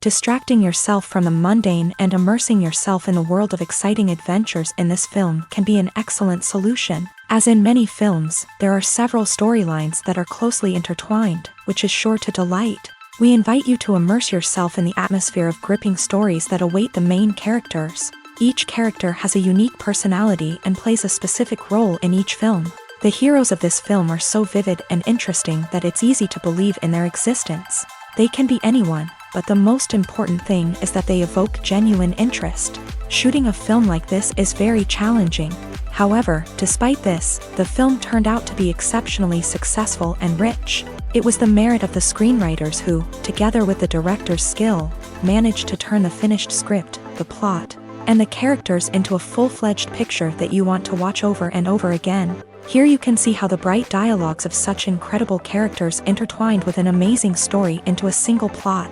Distracting yourself from the mundane and immersing yourself in the world of exciting adventures in this film can be an excellent solution. As in many films, there are several storylines that are closely intertwined, which is sure to delight. We invite you to immerse yourself in the atmosphere of gripping stories that await the main characters. Each character has a unique personality and plays a specific role in each film. The heroes of this film are so vivid and interesting that it's easy to believe in their existence. They can be anyone, but the most important thing is that they evoke genuine interest. Shooting a film like this is very challenging. However, despite this, the film turned out to be exceptionally successful and rich. It was the merit of the screenwriters who, together with the director's skill, managed to turn the finished script, the plot, and the characters into a full-fledged picture that you want to watch over and over again. Here you can see how the bright dialogues of such incredible characters intertwined with an amazing story into a single plot.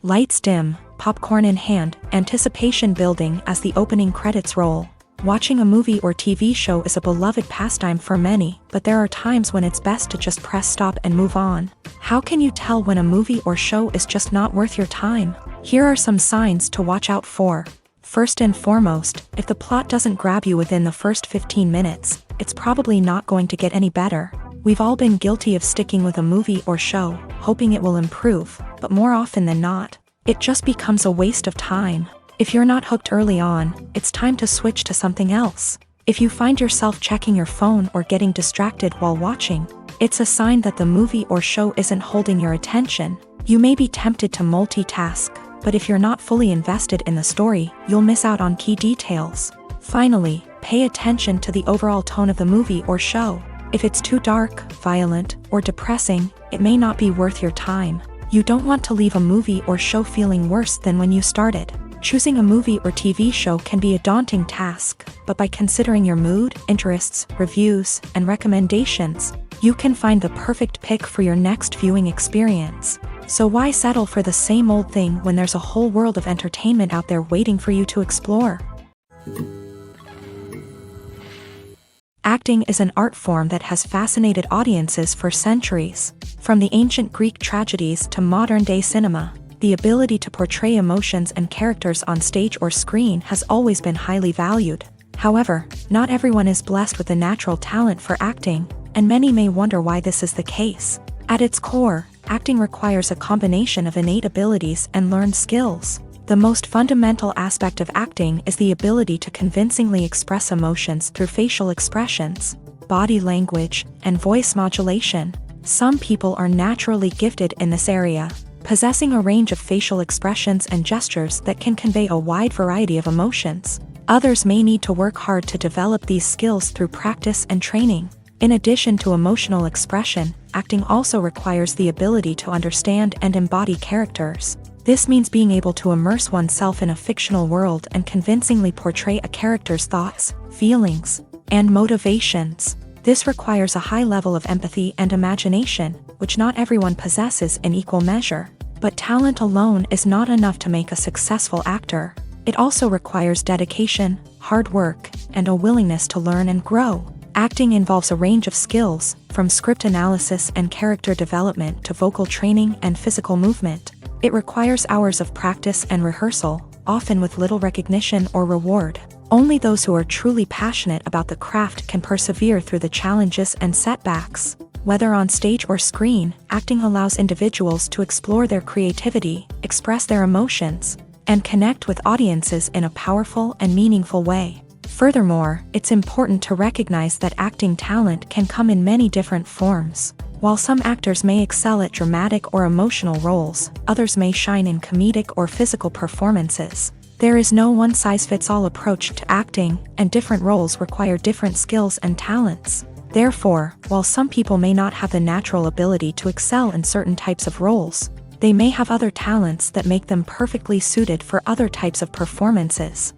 Lights dim, popcorn in hand, anticipation building as the opening credits roll. Watching a movie or TV show is a beloved pastime for many, but there are times when it's best to just press stop and move on. How can you tell when a movie or show is just not worth your time? Here are some signs to watch out for. First and foremost, if the plot doesn't grab you within the first 15 minutes, it's probably not going to get any better. We've all been guilty of sticking with a movie or show, hoping it will improve, but more often than not, it just becomes a waste of time. If you're not hooked early on, it's time to switch to something else. If you find yourself checking your phone or getting distracted while watching, it's a sign that the movie or show isn't holding your attention. You may be tempted to multitask, but if you're not fully invested in the story, you'll miss out on key details. Finally, pay attention to the overall tone of the movie or show. If it's too dark, violent, or depressing, it may not be worth your time. You don't want to leave a movie or show feeling worse than when you started. Choosing a movie or TV show can be a daunting task, but by considering your mood, interests, reviews, and recommendations, you can find the perfect pick for your next viewing experience. So why settle for the same old thing when there's a whole world of entertainment out there waiting for you to explore? Acting is an art form that has fascinated audiences for centuries. From the ancient Greek tragedies to modern-day cinema, the ability to portray emotions and characters on stage or screen has always been highly valued. However, not everyone is blessed with the natural talent for acting, and many may wonder why this is the case. At its core, acting requires a combination of innate abilities and learned skills. The most fundamental aspect of acting is the ability to convincingly express emotions through facial expressions, body language, and voice modulation. Some people are naturally gifted in this area, possessing a range of facial expressions and gestures that can convey a wide variety of emotions. Others may need to work hard to develop these skills through practice and training. In addition to emotional expression, acting also requires the ability to understand and embody characters. This means being able to immerse oneself in a fictional world and convincingly portray a character's thoughts, feelings, and motivations. This requires a high level of empathy and imagination, which not everyone possesses in equal measure. But talent alone is not enough to make a successful actor. It also requires dedication, hard work, and a willingness to learn and grow. Acting involves a range of skills, from script analysis and character development to vocal training and physical movement. It requires hours of practice and rehearsal, often with little recognition or reward. Only those who are truly passionate about the craft can persevere through the challenges and setbacks. Whether on stage or screen, acting allows individuals to explore their creativity, express their emotions, and connect with audiences in a powerful and meaningful way. Furthermore, it's important to recognize that acting talent can come in many different forms. While some actors may excel at dramatic or emotional roles, others may shine in comedic or physical performances. There is no one-size-fits-all approach to acting, and different roles require different skills and talents. Therefore, while some people may not have the natural ability to excel in certain types of roles, they may have other talents that make them perfectly suited for other types of performances.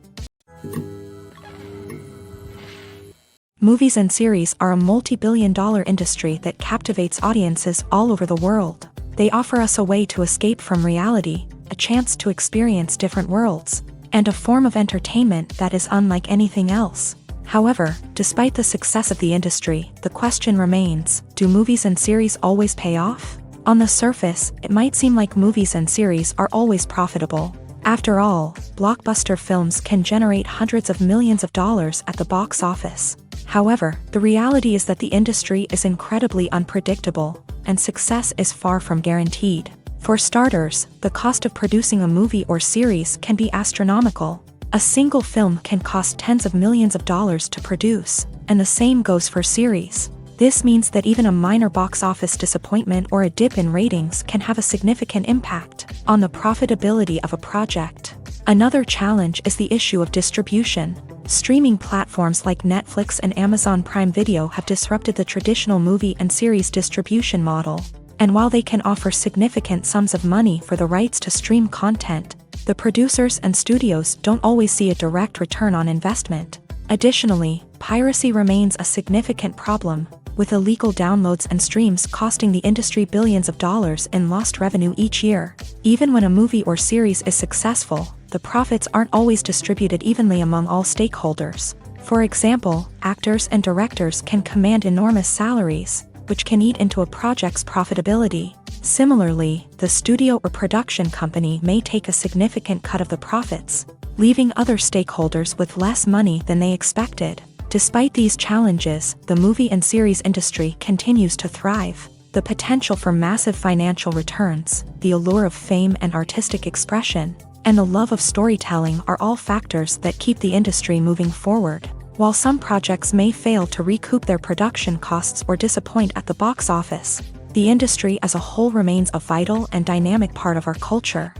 Movies and series are a multi-billion-dollar industry that captivates audiences all over the world. They offer us a way to escape from reality, a chance to experience different worlds, and a form of entertainment that is unlike anything else. However, despite the success of the industry, the question remains, do movies and series always pay off? On the surface, it might seem like movies and series are always profitable. After all, blockbuster films can generate hundreds of millions of dollars at the box office. However, the reality is that the industry is incredibly unpredictable, and success is far from guaranteed. For starters, the cost of producing a movie or series can be astronomical. A single film can cost tens of millions of dollars to produce, and the same goes for series. This means that even a minor box office disappointment or a dip in ratings can have a significant impact on the profitability of a project. Another challenge is the issue of distribution. Streaming platforms like Netflix and Amazon Prime Video have disrupted the traditional movie and series distribution model. And while they can offer significant sums of money for the rights to stream content, the producers and studios don't always see a direct return on investment. Additionally, piracy remains a significant problem, with illegal downloads and streams costing the industry billions of dollars in lost revenue each year. Even when a movie or series is successful, the profits aren't always distributed evenly among all stakeholders. For example, actors and directors can command enormous salaries, which can eat into a project's profitability. Similarly, the studio or production company may take a significant cut of the profits, leaving other stakeholders with less money than they expected. Despite these challenges, the movie and series industry continues to thrive. The potential for massive financial returns, the allure of fame and artistic expression, and the love of storytelling are all factors that keep the industry moving forward. While some projects may fail to recoup their production costs or disappoint at the box office, the industry as a whole remains a vital and dynamic part of our culture.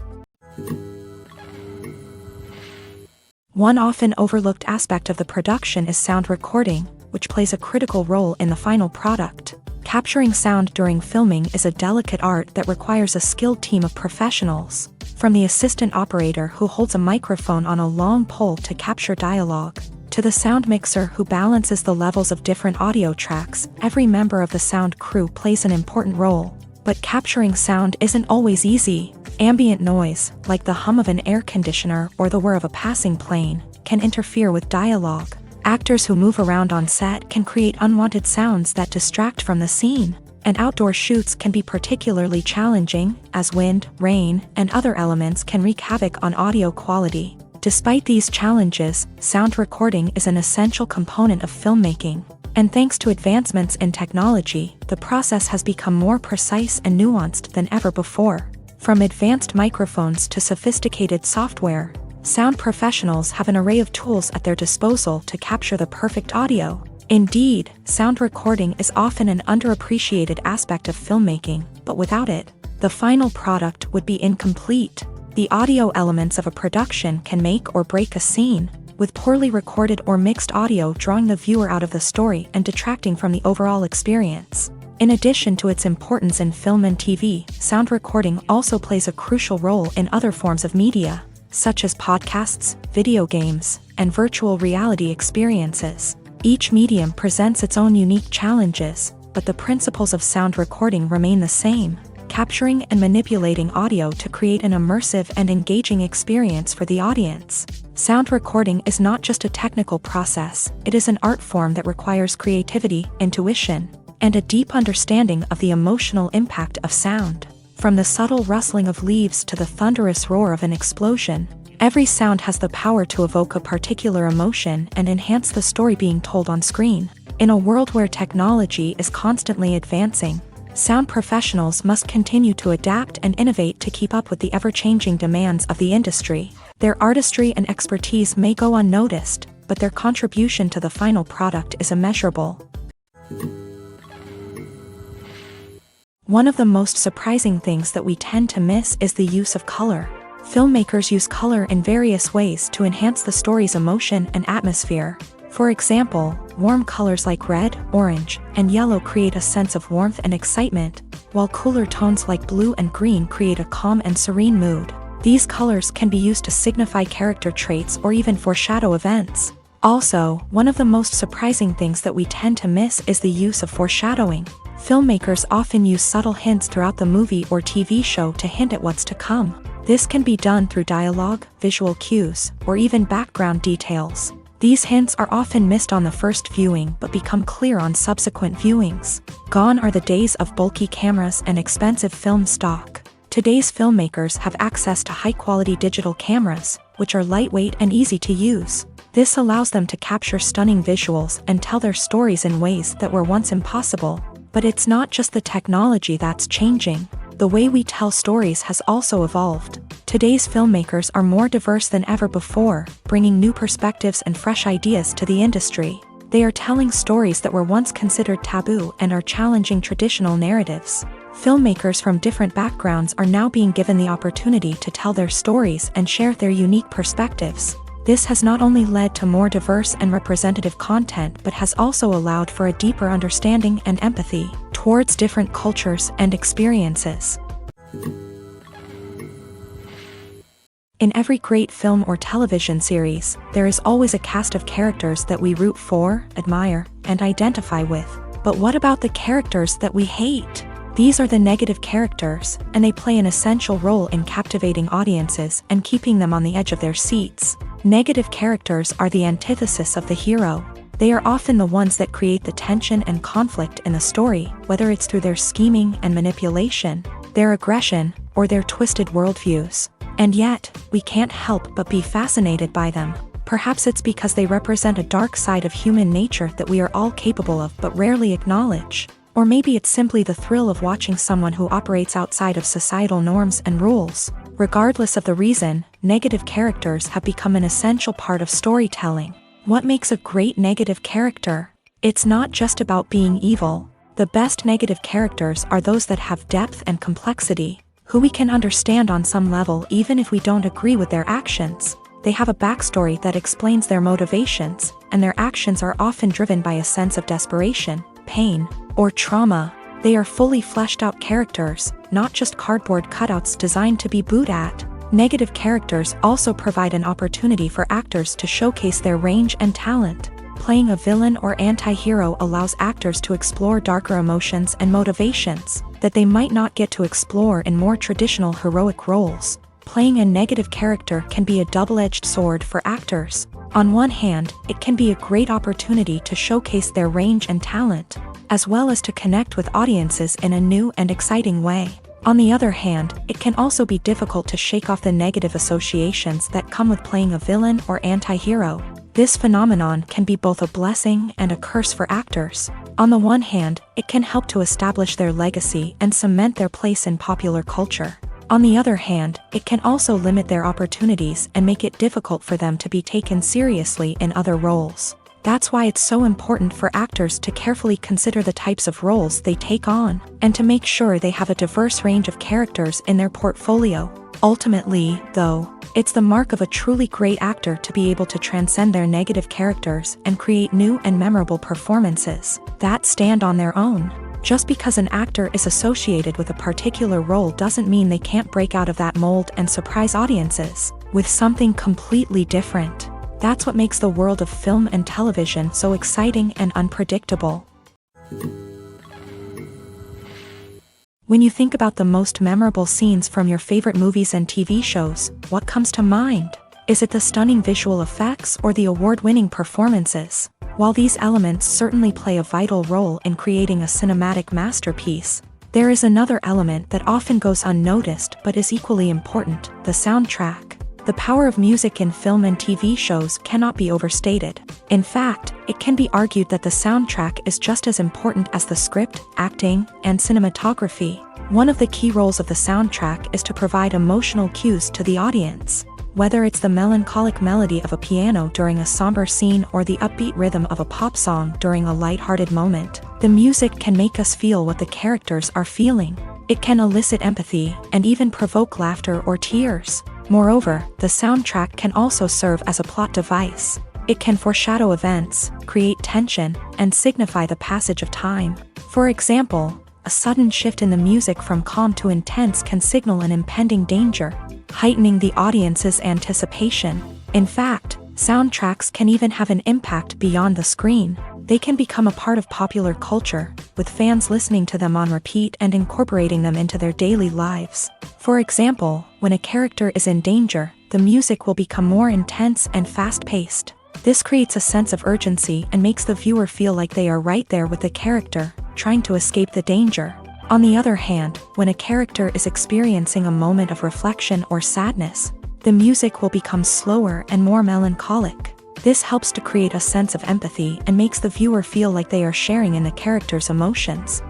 One often overlooked aspect of the production is sound recording, which plays a critical role in the final product. Capturing sound during filming is a delicate art that requires a skilled team of professionals. From the assistant operator who holds a microphone on a long pole to capture dialogue, to the sound mixer who balances the levels of different audio tracks, every member of the sound crew plays an important role. But capturing sound isn't always easy. Ambient noise, like the hum of an air conditioner or the whir of a passing plane, can interfere with dialogue. Actors who move around on set can create unwanted sounds that distract from the scene. And outdoor shoots can be particularly challenging, as wind, rain, and other elements can wreak havoc on audio quality. Despite these challenges, sound recording is an essential component of filmmaking. And thanks to advancements in technology, the process has become more precise and nuanced than ever before. From advanced microphones to sophisticated software, sound professionals have an array of tools at their disposal to capture the perfect audio. Indeed, sound recording is often an underappreciated aspect of filmmaking, but without it, the final product would be incomplete. The audio elements of a production can make or break a scene, with poorly recorded or mixed audio drawing the viewer out of the story and detracting from the overall experience. In addition to its importance in film and TV, sound recording also plays a crucial role in other forms of media, such as podcasts, video games, and virtual reality experiences. Each medium presents its own unique challenges, but the principles of sound recording remain the same, capturing and manipulating audio to create an immersive and engaging experience for the audience. Sound recording is not just a technical process, it is an art form that requires creativity, intuition, and a deep understanding of the emotional impact of sound. From the subtle rustling of leaves to the thunderous roar of an explosion, Every sound has the power to evoke a particular emotion and enhance the story being told on screen. In a world where technology is constantly advancing, sound professionals must continue to adapt and innovate to keep up with the ever-changing demands of the industry. Their artistry and expertise may go unnoticed, but their contribution to the final product is immeasurable. One of the most surprising things that we tend to miss is the use of color. Filmmakers use color in various ways to enhance the story's emotion and atmosphere. For example, warm colors like red, orange, and yellow create a sense of warmth and excitement, while cooler tones like blue and green create a calm and serene mood. These colors can be used to signify character traits or even foreshadow events. Also, one of the most surprising things that we tend to miss is the use of foreshadowing. Filmmakers often use subtle hints throughout the movie or TV show to hint at what's to come. This can be done through dialogue, visual cues, or even background details. These hints are often missed on the first viewing but become clear on subsequent viewings. Gone are the days of bulky cameras and expensive film stock. Today's filmmakers have access to high-quality digital cameras, which are lightweight and easy to use. This allows them to capture stunning visuals and tell their stories in ways that were once impossible. But it's not just the technology that's changing. The way we tell stories has also evolved. Today's filmmakers are more diverse than ever before, bringing new perspectives and fresh ideas to the industry. They are telling stories that were once considered taboo and are challenging traditional narratives. Filmmakers from different backgrounds are now being given the opportunity to tell their stories and share their unique perspectives. This has not only led to more diverse and representative content but has also allowed for a deeper understanding and empathy towards different cultures and experiences. In every great film or television series, there is always a cast of characters that we root for, admire, and identify with. But what about the characters that we hate? These are the negative characters, and they play an essential role in captivating audiences and keeping them on the edge of their seats. Negative characters are the antithesis of the hero. They are often the ones that create the tension and conflict in the story, whether it's through their scheming and manipulation, their aggression, or their twisted worldviews. And yet, we can't help but be fascinated by them. Perhaps it's because they represent a dark side of human nature that we are all capable of but rarely acknowledge. Or maybe it's simply the thrill of watching someone who operates outside of societal norms and rules. Regardless of the reason, negative characters have become an essential part of storytelling. What makes a great negative character? It's not just about being evil. The best negative characters are those that have depth and complexity, who we can understand on some level even if we don't agree with their actions. They have a backstory that explains their motivations, and their actions are often driven by a sense of desperation, pain, or trauma. They are fully fleshed out characters, not just cardboard cutouts designed to be booed at. Negative characters also provide an opportunity for actors to showcase their range and talent. Playing a villain or anti-hero allows actors to explore darker emotions and motivations that they might not get to explore in more traditional heroic roles. Playing a negative character can be a double-edged sword for actors. On one hand, it can be a great opportunity to showcase their range and talent, as well as to connect with audiences in a new and exciting way. On the other hand, it can also be difficult to shake off the negative associations that come with playing a villain or anti-hero. This phenomenon can be both a blessing and a curse for actors. On the one hand, it can help to establish their legacy and cement their place in popular culture. On the other hand, it can also limit their opportunities and make it difficult for them to be taken seriously in other roles. That's why it's so important for actors to carefully consider the types of roles they take on, and to make sure they have a diverse range of characters in their portfolio. Ultimately, though, it's the mark of a truly great actor to be able to transcend their negative characters and create new and memorable performances that stand on their own. Just because an actor is associated with a particular role doesn't mean they can't break out of that mold and surprise audiences with something completely different. That's what makes the world of film and television so exciting and unpredictable. When you think about the most memorable scenes from your favorite movies and TV shows, what comes to mind? Is it the stunning visual effects or the award-winning performances? While these elements certainly play a vital role in creating a cinematic masterpiece, there is another element that often goes unnoticed but is equally important: the soundtrack. The power of music in film and TV shows cannot be overstated. In fact, it can be argued that the soundtrack is just as important as the script, acting, and cinematography. One of the key roles of the soundtrack is to provide emotional cues to the audience. Whether it's the melancholic melody of a piano during a somber scene or the upbeat rhythm of a pop song during a lighthearted moment, the music can make us feel what the characters are feeling. It can elicit empathy and even provoke laughter or tears. Moreover, the soundtrack can also serve as a plot device. It can foreshadow events, create tension, and signify the passage of time. For example, a sudden shift in the music from calm to intense can signal an impending danger, heightening the audience's anticipation. In fact, soundtracks can even have an impact beyond the screen. They can become a part of popular culture, with fans listening to them on repeat and incorporating them into their daily lives. For example, when a character is in danger, the music will become more intense and fast-paced. This creates a sense of urgency and makes the viewer feel like they are right there with the character, trying to escape the danger. On the other hand, when a character is experiencing a moment of reflection or sadness, the music will become slower and more melancholic. This helps to create a sense of empathy and makes the viewer feel like they are sharing in the character's emotions.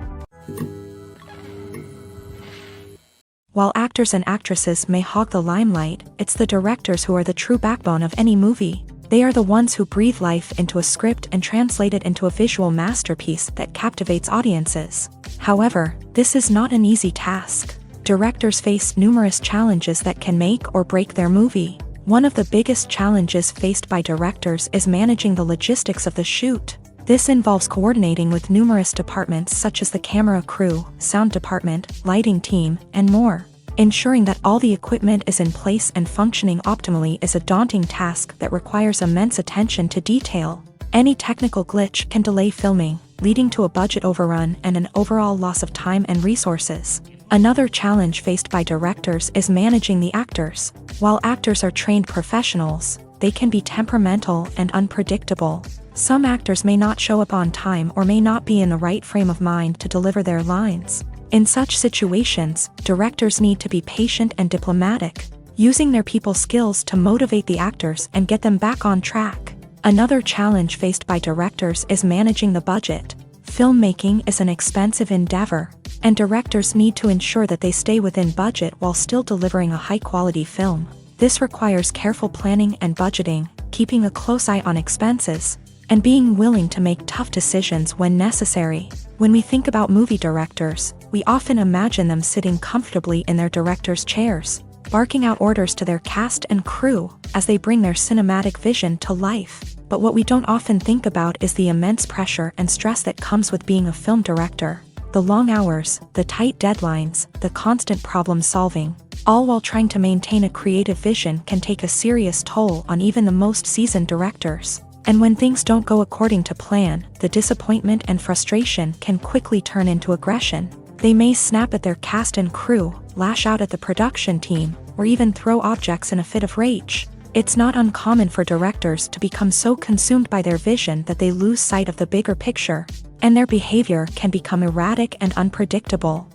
While actors and actresses may hog the limelight, it's the directors who are the true backbone of any movie. They are the ones who breathe life into a script and translate it into a visual masterpiece that captivates audiences. However, this is not an easy task. Directors face numerous challenges that can make or break their movie. One of the biggest challenges faced by directors is managing the logistics of the shoot. This involves coordinating with numerous departments such as the camera crew, sound department, lighting team, and more. Ensuring that all the equipment is in place and functioning optimally is a daunting task that requires immense attention to detail. Any technical glitch can delay filming, leading to a budget overrun and an overall loss of time and resources. Another challenge faced by directors is managing the actors. While actors are trained professionals, they can be temperamental and unpredictable. Some actors may not show up on time or may not be in the right frame of mind to deliver their lines. In such situations, directors need to be patient and diplomatic, using their people skills to motivate the actors and get them back on track. Another challenge faced by directors is managing the budget. Filmmaking is an expensive endeavor, and directors need to ensure that they stay within budget while still delivering a high-quality film. This requires careful planning and budgeting, keeping a close eye on expenses, and being willing to make tough decisions when necessary. When we think about movie directors, we often imagine them sitting comfortably in their director's chairs, barking out orders to their cast and crew as they bring their cinematic vision to life. But what we don't often think about is the immense pressure and stress that comes with being a film director. The long hours, the tight deadlines, the constant problem solving, all while trying to maintain a creative vision can take a serious toll on even the most seasoned directors. And when things don't go according to plan, the disappointment and frustration can quickly turn into aggression. They may snap at their cast and crew, lash out at the production team, or even throw objects in a fit of rage. It's not uncommon for directors to become so consumed by their vision that they lose sight of the bigger picture, and their behavior can become erratic and unpredictable.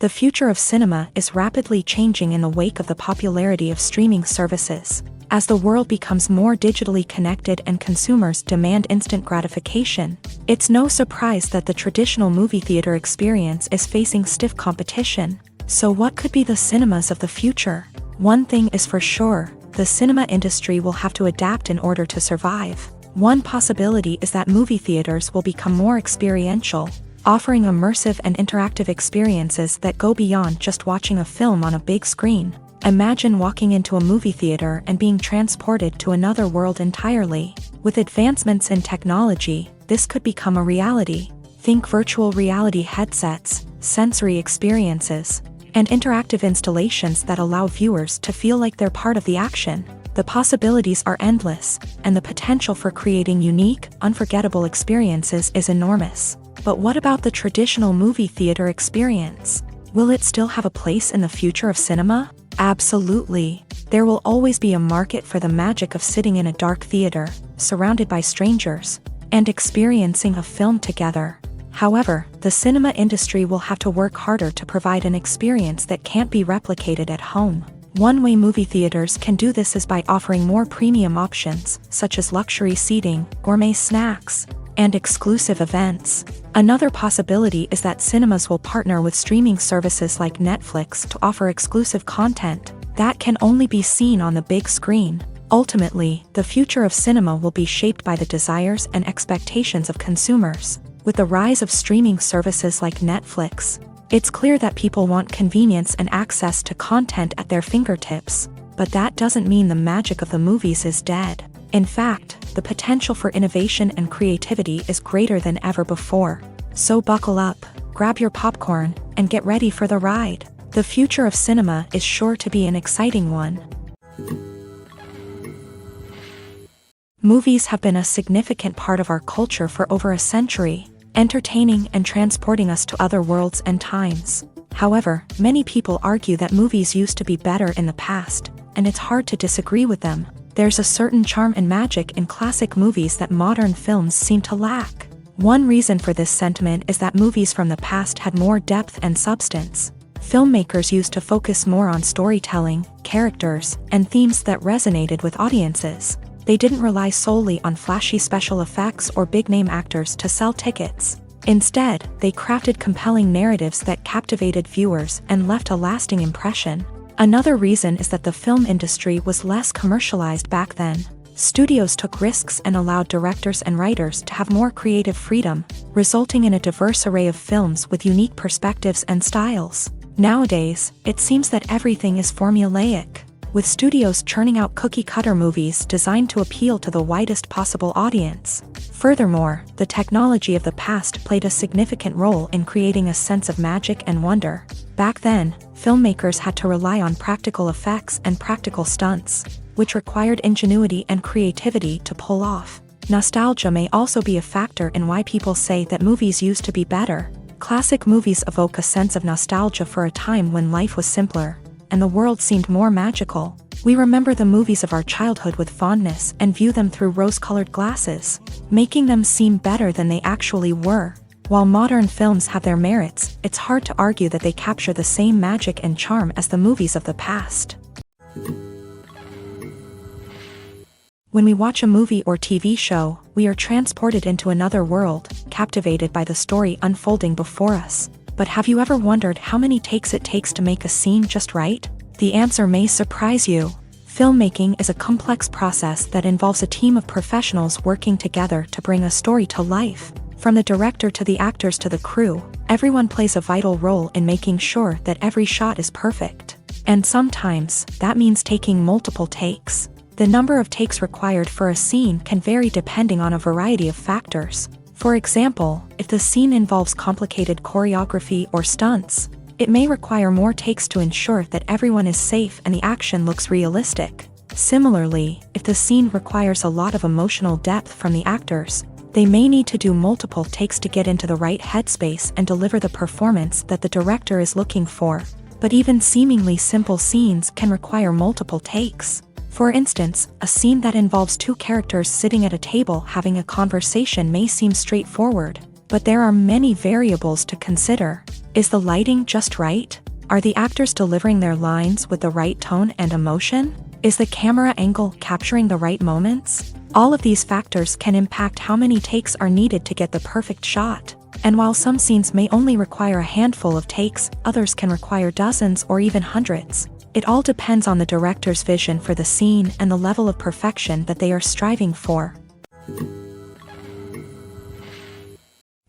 The future of cinema is rapidly changing in the wake of the popularity of streaming services. As the world becomes more digitally connected and consumers demand instant gratification, it's no surprise that the traditional movie theater experience is facing stiff competition. So what could be the cinemas of the future? One thing is for sure, the cinema industry will have to adapt in order to survive. One possibility is that movie theaters will become more experiential, offering immersive and interactive experiences that go beyond just watching a film on a big screen. Imagine walking into a movie theater and being transported to another world entirely. With advancements in technology, this could become a reality. Think virtual reality headsets, sensory experiences, and interactive installations that allow viewers to feel like they're part of the action. The possibilities are endless, and the potential for creating unique, unforgettable experiences is enormous. But what about the traditional movie theater experience? Will it still have a place in the future of cinema? Absolutely. There will always be a market for the magic of sitting in a dark theater, surrounded by strangers, and experiencing a film together. However, the cinema industry will have to work harder to provide an experience that can't be replicated at home. One way movie theaters can do this is by offering more premium options, such as luxury seating, gourmet snacks, and exclusive events. Another possibility is that cinemas will partner with streaming services like Netflix to offer exclusive content that can only be seen on the big screen. Ultimately, the future of cinema will be shaped by the desires and expectations of consumers. With the rise of streaming services like Netflix, it's clear that people want convenience and access to content at their fingertips. But that doesn't mean the magic of the movies is dead. In fact, the potential for innovation and creativity is greater than ever before. So buckle up, grab your popcorn, and get ready for the ride. The future of cinema is sure to be an exciting one. Movies have been a significant part of our culture for over a century, entertaining and transporting us to other worlds and times. However, many people argue that movies used to be better in the past, and it's hard to disagree with them. There's a certain charm and magic in classic movies that modern films seem to lack. One reason for this sentiment is that movies from the past had more depth and substance. Filmmakers used to focus more on storytelling, characters, and themes that resonated with audiences. They didn't rely solely on flashy special effects or big-name actors to sell tickets. Instead, they crafted compelling narratives that captivated viewers and left a lasting impression. Another reason is that the film industry was less commercialized back then. Studios took risks and allowed directors and writers to have more creative freedom, resulting in a diverse array of films with unique perspectives and styles. Nowadays, it seems that everything is formulaic, with studios churning out cookie-cutter movies designed to appeal to the widest possible audience. Furthermore, the technology of the past played a significant role in creating a sense of magic and wonder. Back then, filmmakers had to rely on practical effects and practical stunts, which required ingenuity and creativity to pull off. Nostalgia may also be a factor in why people say that movies used to be better. Classic movies evoke a sense of nostalgia for a time when life was simpler, and the world seemed more magical. We remember the movies of our childhood with fondness and view them through rose-colored glasses, making them seem better than they actually were. While modern films have their merits, it's hard to argue that they capture the same magic and charm as the movies of the past. When we watch a movie or TV show, we are transported into another world, captivated by the story unfolding before us. But have you ever wondered how many takes it takes to make a scene just right? The answer may surprise you. Filmmaking is a complex process that involves a team of professionals working together to bring a story to life. From the director to the actors to the crew, everyone plays a vital role in making sure that every shot is perfect. And sometimes, that means taking multiple takes. The number of takes required for a scene can vary depending on a variety of factors. For example, if the scene involves complicated choreography or stunts, it may require more takes to ensure that everyone is safe and the action looks realistic. Similarly, if the scene requires a lot of emotional depth from the actors, they may need to do multiple takes to get into the right headspace and deliver the performance that the director is looking for. But even seemingly simple scenes can require multiple takes. For instance, a scene that involves two characters sitting at a table having a conversation may seem straightforward, but there are many variables to consider. Is the lighting just right? Are the actors delivering their lines with the right tone and emotion? Is the camera angle capturing the right moments? All of these factors can impact how many takes are needed to get the perfect shot. And while some scenes may only require a handful of takes, others can require dozens or even hundreds. It all depends on the director's vision for the scene and the level of perfection that they are striving for.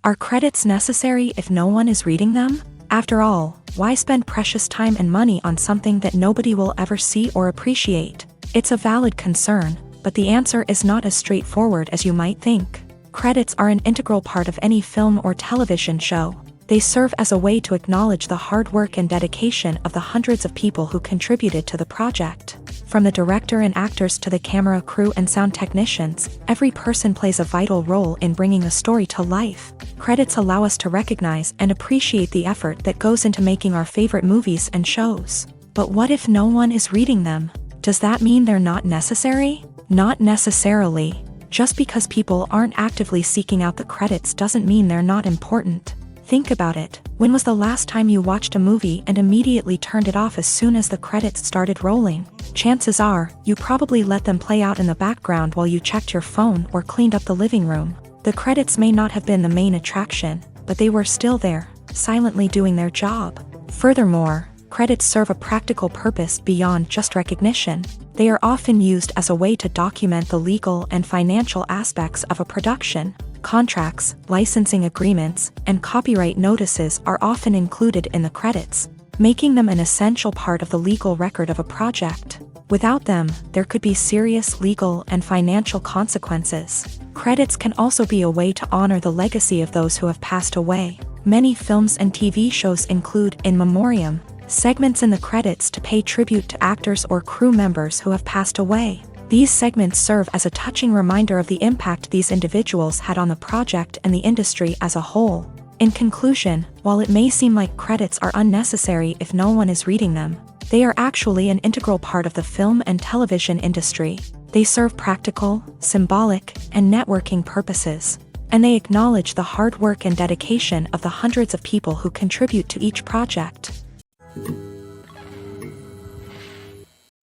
Are credits necessary if no one is reading them? After all, why spend precious time and money on something that nobody will ever see or appreciate? It's a valid concern, but the answer is not as straightforward as you might think. Credits are an integral part of any film or television show. They serve as a way to acknowledge the hard work and dedication of the hundreds of people who contributed to the project. From the director and actors to the camera crew and sound technicians, every person plays a vital role in bringing a story to life. Credits allow us to recognize and appreciate the effort that goes into making our favorite movies and shows. But what if no one is reading them? Does that mean they're not necessary? Not necessarily. Just because people aren't actively seeking out the credits doesn't mean they're not important. Think about it. When was the last time you watched a movie and immediately turned it off as soon as the credits started rolling? Chances are, you probably let them play out in the background while you checked your phone or cleaned up the living room. The credits may not have been the main attraction, but they were still there, silently doing their job. Furthermore, credits serve a practical purpose beyond just recognition. They are often used as a way to document the legal and financial aspects of a production. Contracts, licensing agreements, and copyright notices are often included in the credits, making them an essential part of the legal record of a project. Without them, there could be serious legal and financial consequences. Credits can also be a way to honor the legacy of those who have passed away. Many films and TV shows include in memoriam segments in the credits to pay tribute to actors or crew members who have passed away. These segments serve as a touching reminder of the impact these individuals had on the project and the industry as a whole. In conclusion, while it may seem like credits are unnecessary if no one is reading them, they are actually an integral part of the film and television industry. They serve practical, symbolic, and networking purposes, and they acknowledge the hard work and dedication of the hundreds of people who contribute to each project.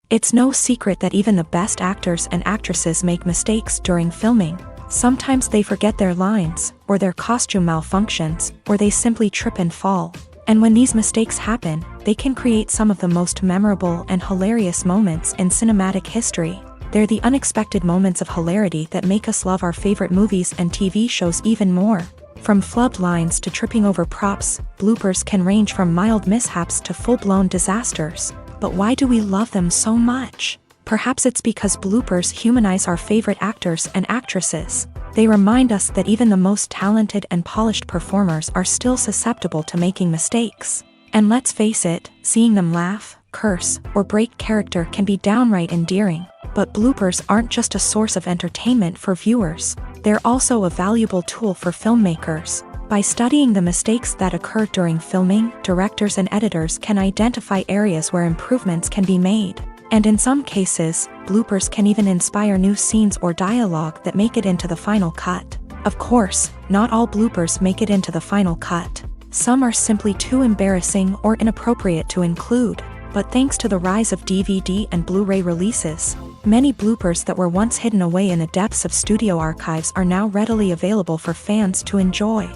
It's no secret that even the best actors and actresses make mistakes during filming. Sometimes they forget their lines, or their costume malfunctions, or they simply trip and fall. And when these mistakes happen, they can create some of the most memorable and hilarious moments in cinematic history. They're the unexpected moments of hilarity that make us love our favorite movies and TV shows even more. From flubbed lines to tripping over props, bloopers can range from mild mishaps to full-blown disasters. But why do we love them so much? Perhaps it's because bloopers humanize our favorite actors and actresses. They remind us that even the most talented and polished performers are still susceptible to making mistakes. And let's face it, seeing them laugh, curse, or break character can be downright endearing. But bloopers aren't just a source of entertainment for viewers. They're also a valuable tool for filmmakers. By studying the mistakes that occur during filming, directors and editors can identify areas where improvements can be made. And in some cases, bloopers can even inspire new scenes or dialogue that make it into the final cut. Of course, not all bloopers make it into the final cut. Some are simply too embarrassing or inappropriate to include. But thanks to the rise of DVD and Blu-ray releases, many bloopers that were once hidden away in the depths of studio archives are now readily available for fans to enjoy.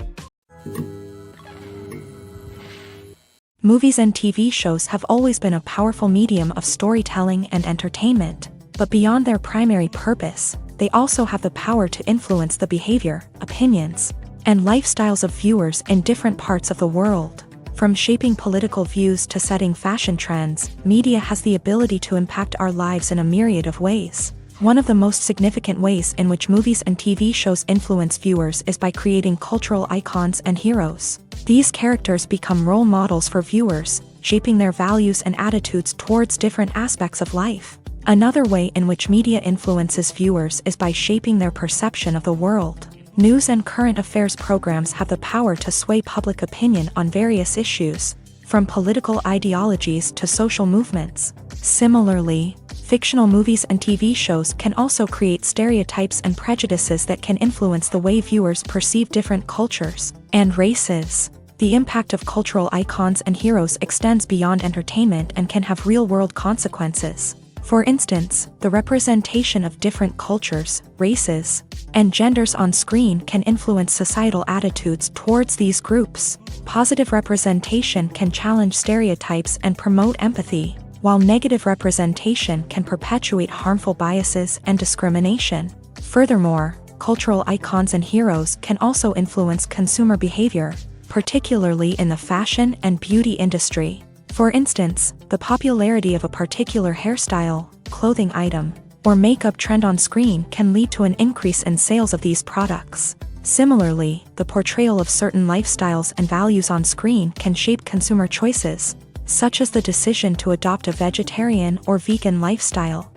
Movies and TV shows have always been a powerful medium of storytelling and entertainment, but beyond their primary purpose, they also have the power to influence the behavior, opinions, and lifestyles of viewers in different parts of the world. From shaping political views to setting fashion trends, media has the ability to impact our lives in a myriad of ways. One of the most significant ways in which movies and TV shows influence viewers is by creating cultural icons and heroes. These characters become role models for viewers, shaping their values and attitudes towards different aspects of life. Another way in which media influences viewers is by shaping their perception of the world. News and current affairs programs have the power to sway public opinion on various issues, from political ideologies to social movements. Similarly, fictional movies and TV shows can also create stereotypes and prejudices that can influence the way viewers perceive different cultures and races. The impact of cultural icons and heroes extends beyond entertainment and can have real-world consequences. For instance, the representation of different cultures, races, and genders on screen can influence societal attitudes towards these groups. Positive representation can challenge stereotypes and promote empathy, while negative representation can perpetuate harmful biases and discrimination. Furthermore, cultural icons and heroes can also influence consumer behavior, particularly in the fashion and beauty industry. For instance, the popularity of a particular hairstyle, clothing item, or makeup trend on screen can lead to an increase in sales of these products. Similarly, the portrayal of certain lifestyles and values on screen can shape consumer choices, such as the decision to adopt a vegetarian or vegan lifestyle.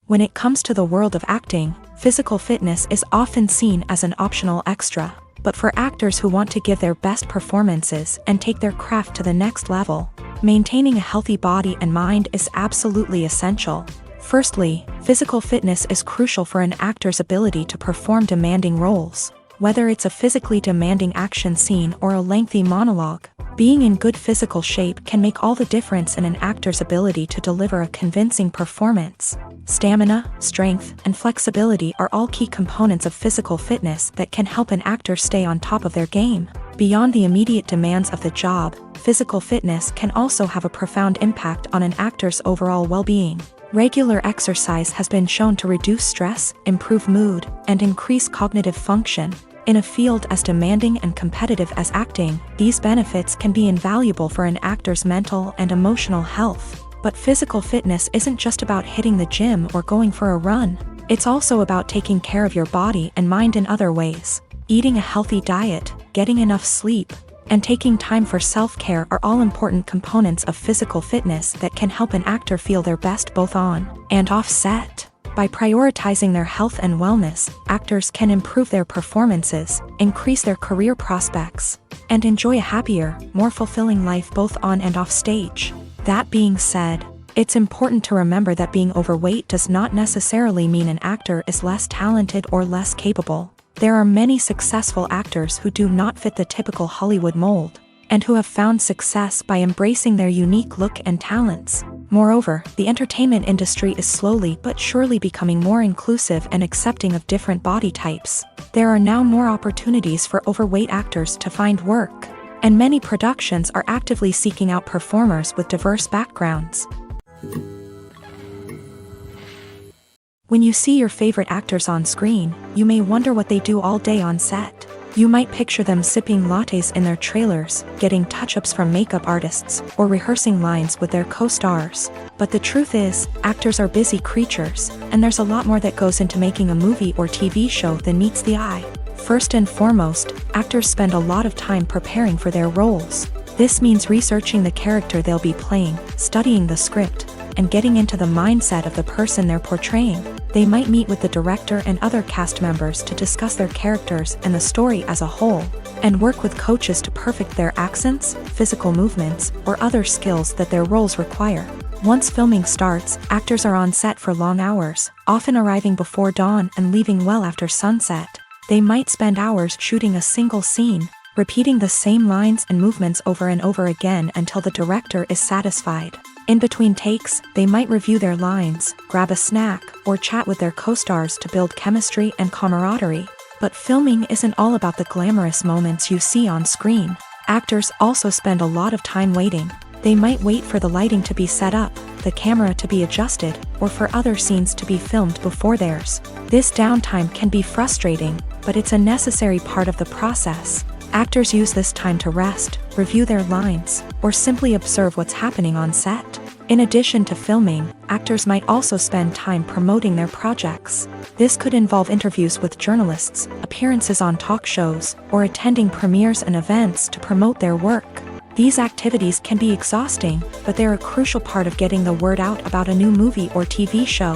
When it comes to the world of acting, physical fitness is often seen as an optional extra. But for actors who want to give their best performances and take their craft to the next level, maintaining a healthy body and mind is absolutely essential. Firstly, physical fitness is crucial for an actor's ability to perform demanding roles. Whether it's a physically demanding action scene or a lengthy monologue, being in good physical shape can make all the difference in an actor's ability to deliver a convincing performance. Stamina, strength, and flexibility are all key components of physical fitness that can help an actor stay on top of their game. Beyond the immediate demands of the job, physical fitness can also have a profound impact on an actor's overall well-being. Regular exercise has been shown to reduce stress, improve mood, and increase cognitive function. In a field as demanding and competitive as acting, these benefits can be invaluable for an actor's mental and emotional health. But physical fitness isn't just about hitting the gym or going for a run. It's also about taking care of your body and mind in other ways. Eating a healthy diet, getting enough sleep, and taking time for self-care are all important components of physical fitness that can help an actor feel their best both on and off set. By prioritizing their health and wellness, actors can improve their performances, increase their career prospects, and enjoy a happier, more fulfilling life both on and off stage. That being said, it's important to remember that being overweight does not necessarily mean an actor is less talented or less capable. There are many successful actors who do not fit the typical Hollywood mold, and who have found success by embracing their unique look and talents. Moreover, the entertainment industry is slowly but surely becoming more inclusive and accepting of different body types. There are now more opportunities for overweight actors to find work, and many productions are actively seeking out performers with diverse backgrounds. When you see your favorite actors on screen, you may wonder what they do all day on set. You might picture them sipping lattes in their trailers, getting touch-ups from makeup artists, or rehearsing lines with their co-stars. But the truth is, actors are busy creatures, and there's a lot more that goes into making a movie or TV show than meets the eye. First and foremost, actors spend a lot of time preparing for their roles. This means researching the character they'll be playing, studying the script, and getting into the mindset of the person they're portraying. They might meet with the director and other cast members to discuss their characters and the story as a whole, and work with coaches to perfect their accents, physical movements, or other skills that their roles require. Once filming starts, actors are on set for long hours, often arriving before dawn and leaving well after sunset. They might spend hours shooting a single scene, repeating the same lines and movements over and over again until the director is satisfied. In between takes, they might review their lines, grab a snack, or chat with their co-stars to build chemistry and camaraderie. But filming isn't all about the glamorous moments you see on screen. Actors also spend a lot of time waiting. They might wait for the lighting to be set up, the camera to be adjusted, or for other scenes to be filmed before theirs. This downtime can be frustrating, but it's a necessary part of the process. Actors use this time to rest, review their lines, or simply observe what's happening on set. In addition to filming, actors might also spend time promoting their projects. This could involve interviews with journalists, appearances on talk shows, or attending premieres and events to promote their work. These activities can be exhausting, but they're a crucial part of getting the word out about a new movie or TV show.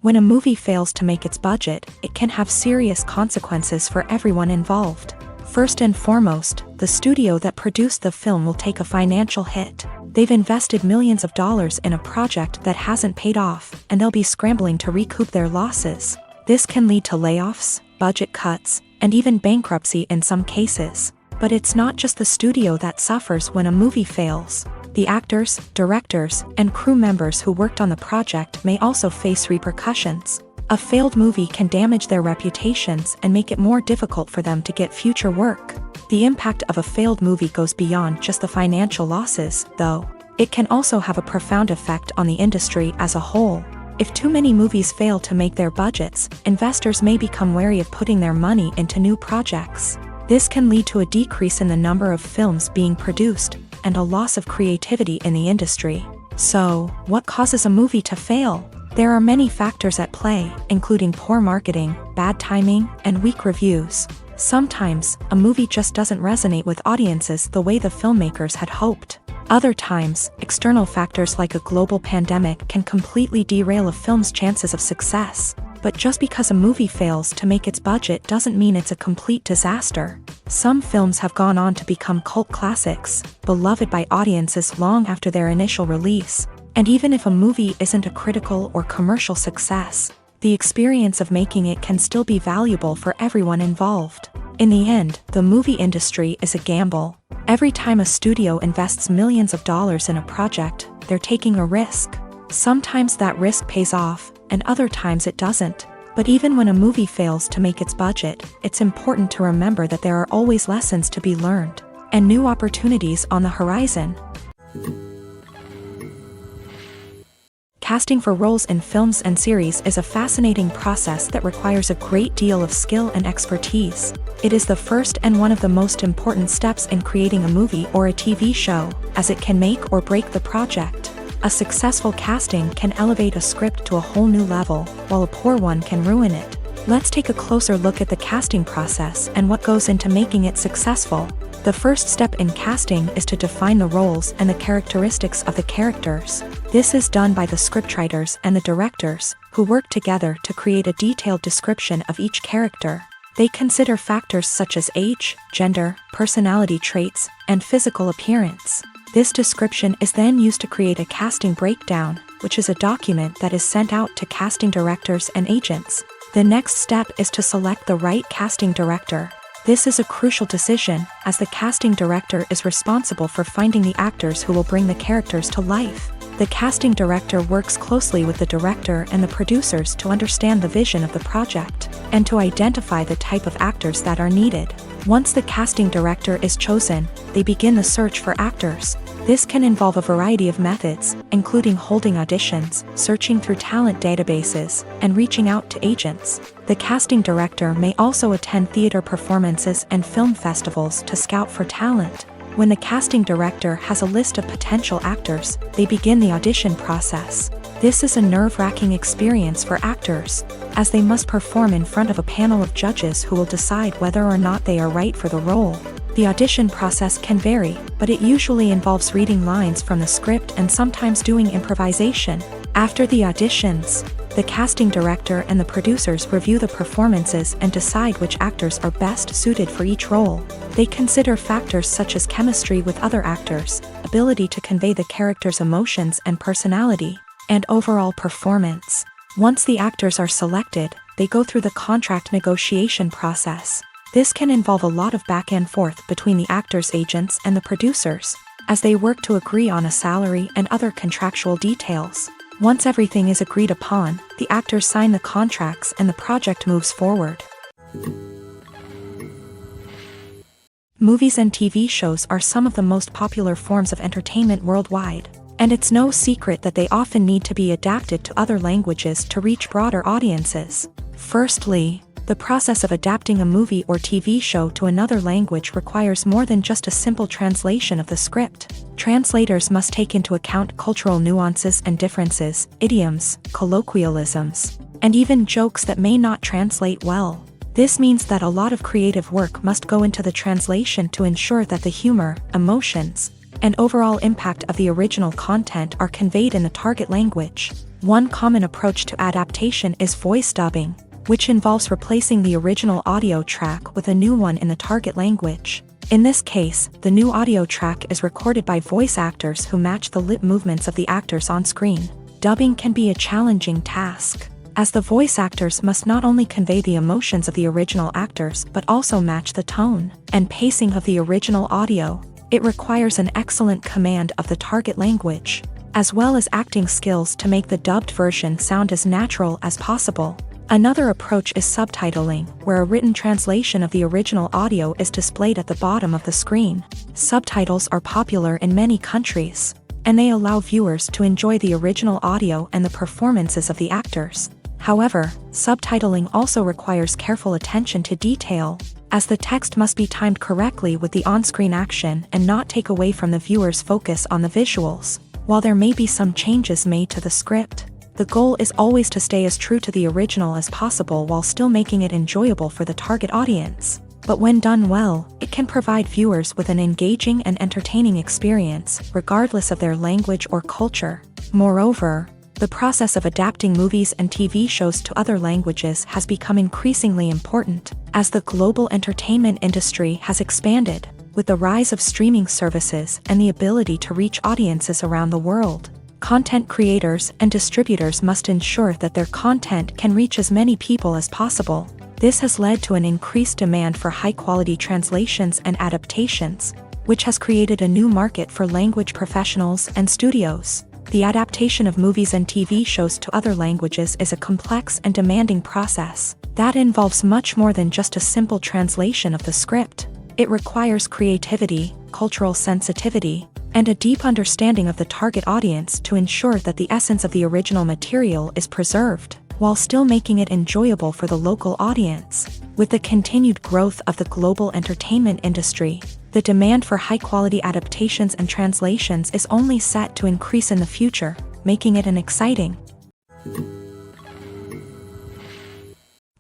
When a movie fails to make its budget, it can have serious consequences for everyone involved. First and foremost, the studio that produced the film will take a financial hit. They've invested millions of dollars in a project that hasn't paid off, and they'll be scrambling to recoup their losses. This can lead to layoffs, budget cuts, and even bankruptcy in some cases. But it's not just the studio that suffers when a movie fails. The actors, directors, and crew members who worked on the project may also face repercussions. A failed movie can damage their reputations and make it more difficult for them to get future work. The impact of a failed movie goes beyond just the financial losses, though. It can also have a profound effect on the industry as a whole. If too many movies fail to make their budgets, investors may become wary of putting their money into new projects. This can lead to a decrease in the number of films being produced, and a loss of creativity in the industry. So, what causes a movie to fail? There are many factors at play, including poor marketing, bad timing, and weak reviews. Sometimes, a movie just doesn't resonate with audiences the way the filmmakers had hoped. Other times, external factors like a global pandemic can completely derail a film's chances of success. But just because a movie fails to make its budget doesn't mean it's a complete disaster. Some films have gone on to become cult classics, beloved by audiences long after their initial release. And even if a movie isn't a critical or commercial success, the experience of making it can still be valuable for everyone involved. In the end, the movie industry is a gamble. Every time a studio invests millions of dollars in a project, they're taking a risk. Sometimes that risk pays off, and other times it doesn't. But even when a movie fails to make its budget, it's important to remember that there are always lessons to be learned, and new opportunities on the horizon. Casting for roles in films and series is a fascinating process that requires a great deal of skill and expertise. It is the first and one of the most important steps in creating a movie or a TV show, as it can make or break the project. A successful casting can elevate a script to a whole new level, while a poor one can ruin it. Let's take a closer look at the casting process and what goes into making it successful. The first step in casting is to define the roles and the characteristics of the characters. This is done by the scriptwriters and the directors, who work together to create a detailed description of each character. They consider factors such as age, gender, personality traits, and physical appearance. This description is then used to create a casting breakdown, which is a document that is sent out to casting directors and agents. The next step is to select the right casting director. This is a crucial decision, as the casting director is responsible for finding the actors who will bring the characters to life. The casting director works closely with the director and the producers to understand the vision of the project, and to identify the type of actors that are needed. Once the casting director is chosen, they begin the search for actors. This can involve a variety of methods, including holding auditions, searching through talent databases, and reaching out to agents. The casting director may also attend theater performances and film festivals to scout for talent. When the casting director has a list of potential actors, they begin the audition process. This is a nerve-wracking experience for actors, as they must perform in front of a panel of judges who will decide whether or not they are right for the role. The audition process can vary, but it usually involves reading lines from the script and sometimes doing improvisation. After the auditions, the casting director and the producers review the performances and decide which actors are best suited for each role. They consider factors such as chemistry with other actors, ability to convey the character's emotions and personality, and overall performance. Once the actors are selected, they go through the contract negotiation process. This can involve a lot of back and forth between the actors' agents and the producers, as they work to agree on a salary and other contractual details. Once everything is agreed upon, the actors sign the contracts and the project moves forward. Movies and TV shows are some of the most popular forms of entertainment worldwide, and it's no secret that they often need to be adapted to other languages to reach broader audiences. Firstly, the process of adapting a movie or TV show to another language requires more than just a simple translation of the script. Translators must take into account cultural nuances and differences, idioms, colloquialisms, and even jokes that may not translate well. This means that a lot of creative work must go into the translation to ensure that the humor, emotions, and overall impact of the original content are conveyed in the target language. One common approach to adaptation is voice dubbing, which involves replacing the original audio track with a new one in the target language. In this case, the new audio track is recorded by voice actors who match the lip movements of the actors on screen. Dubbing can be a challenging task, as the voice actors must not only convey the emotions of the original actors but also match the tone and pacing of the original audio. It requires an excellent command of the target language, as well as acting skills to make the dubbed version sound as natural as possible. Another approach is subtitling, where a written translation of the original audio is displayed at the bottom of the screen. Subtitles are popular in many countries, and they allow viewers to enjoy the original audio and the performances of the actors. However, subtitling also requires careful attention to detail, as the text must be timed correctly with the on-screen action and not take away from the viewer's focus on the visuals. While there may be some changes made to the script, the goal is always to stay as true to the original as possible while still making it enjoyable for the target audience. But when done well, it can provide viewers with an engaging and entertaining experience, regardless of their language or culture. Moreover, The process of adapting movies and TV shows to other languages has become increasingly important as the global entertainment industry has expanded, with the rise of streaming services and the ability to reach audiences around the world. Content creators and distributors must ensure that their content can reach as many people as possible. This has led to an increased demand for high-quality translations and adaptations, which has created a new market for language professionals and studios. The adaptation of movies and TV shows to other languages is a complex and demanding process that involves much more than just a simple translation of the script. It requires creativity, cultural sensitivity, and a deep understanding of the target audience to ensure that the essence of the original material is preserved, while still making it enjoyable for the local audience. With the continued growth of the global entertainment industry, the demand for high-quality adaptations and translations is only set to increase in the future, making it an exciting.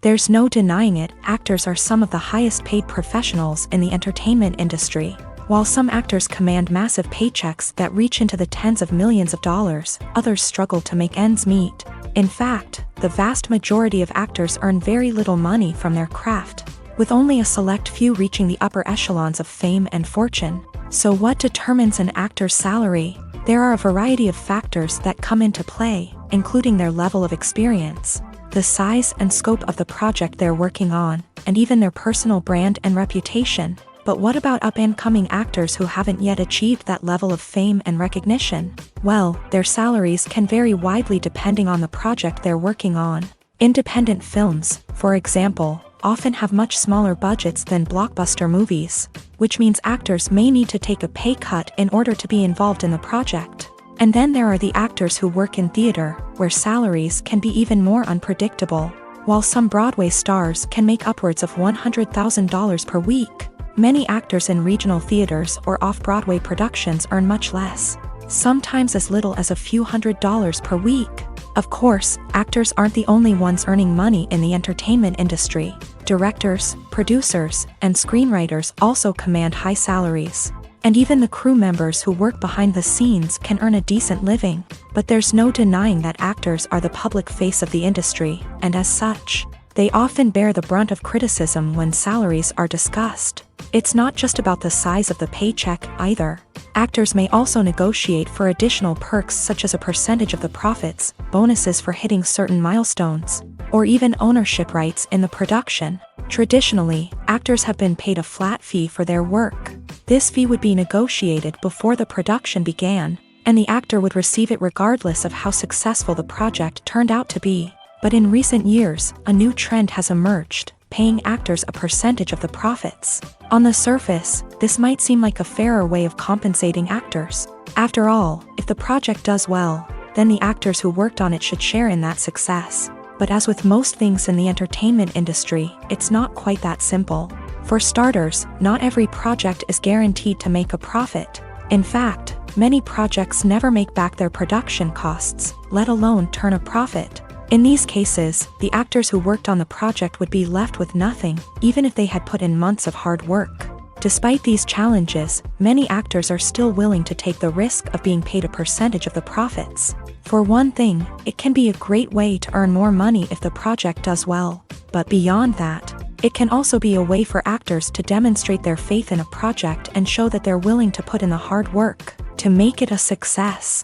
There's no denying it, actors are some of the highest-paid professionals in the entertainment industry. While some actors command massive paychecks that reach into the tens of millions of dollars, others struggle to make ends meet. In fact, the vast majority of actors earn very little money from their craft, with only a select few reaching the upper echelons of fame and fortune. So what determines an actor's salary? There are a variety of factors that come into play, including their level of experience, the size and scope of the project they're working on, and even their personal brand and reputation. But what about up-and-coming actors who haven't yet achieved that level of fame and recognition? Well, their salaries can vary widely depending on the project they're working on. Independent films, for example, often have much smaller budgets than blockbuster movies, which means actors may need to take a pay cut in order to be involved in the project. And then there are the actors who work in theater, where salaries can be even more unpredictable. While some Broadway stars can make upwards of $100,000 per week, many actors in regional theaters or off-Broadway productions earn much less, sometimes as little as a few $100s per week. Of course, actors aren't the only ones earning money in the entertainment industry. Directors, producers, and screenwriters also command high salaries. And even the crew members who work behind the scenes can earn a decent living. But there's no denying that actors are the public face of the industry, and as such, they often bear the brunt of criticism when salaries are discussed. It's not just about the size of the paycheck either. Actors may also negotiate for additional perks such as a percentage of the profits, bonuses for hitting certain milestones, or even ownership rights in the production. Traditionally, actors have been paid a flat fee for their work. This fee would be negotiated before the production began, and the actor would receive it regardless of how successful the project turned out to be. But in recent years, a new trend has emerged, paying actors a percentage of the profits. On the surface, this might seem like a fairer way of compensating actors. After all, if the project does well, then the actors who worked on it should share in that success. But as with most things in the entertainment industry, it's not quite that simple. For starters, not every project is guaranteed to make a profit. In fact, many projects never make back their production costs, let alone turn a profit. In these cases, the actors who worked on the project would be left with nothing, even if they had put in months of hard work. Despite these challenges, many actors are still willing to take the risk of being paid a percentage of the profits. For one thing, it can be a great way to earn more money if the project does well. But beyond that, it can also be a way for actors to demonstrate their faith in a project and show that they're willing to put in the hard work to make it a success.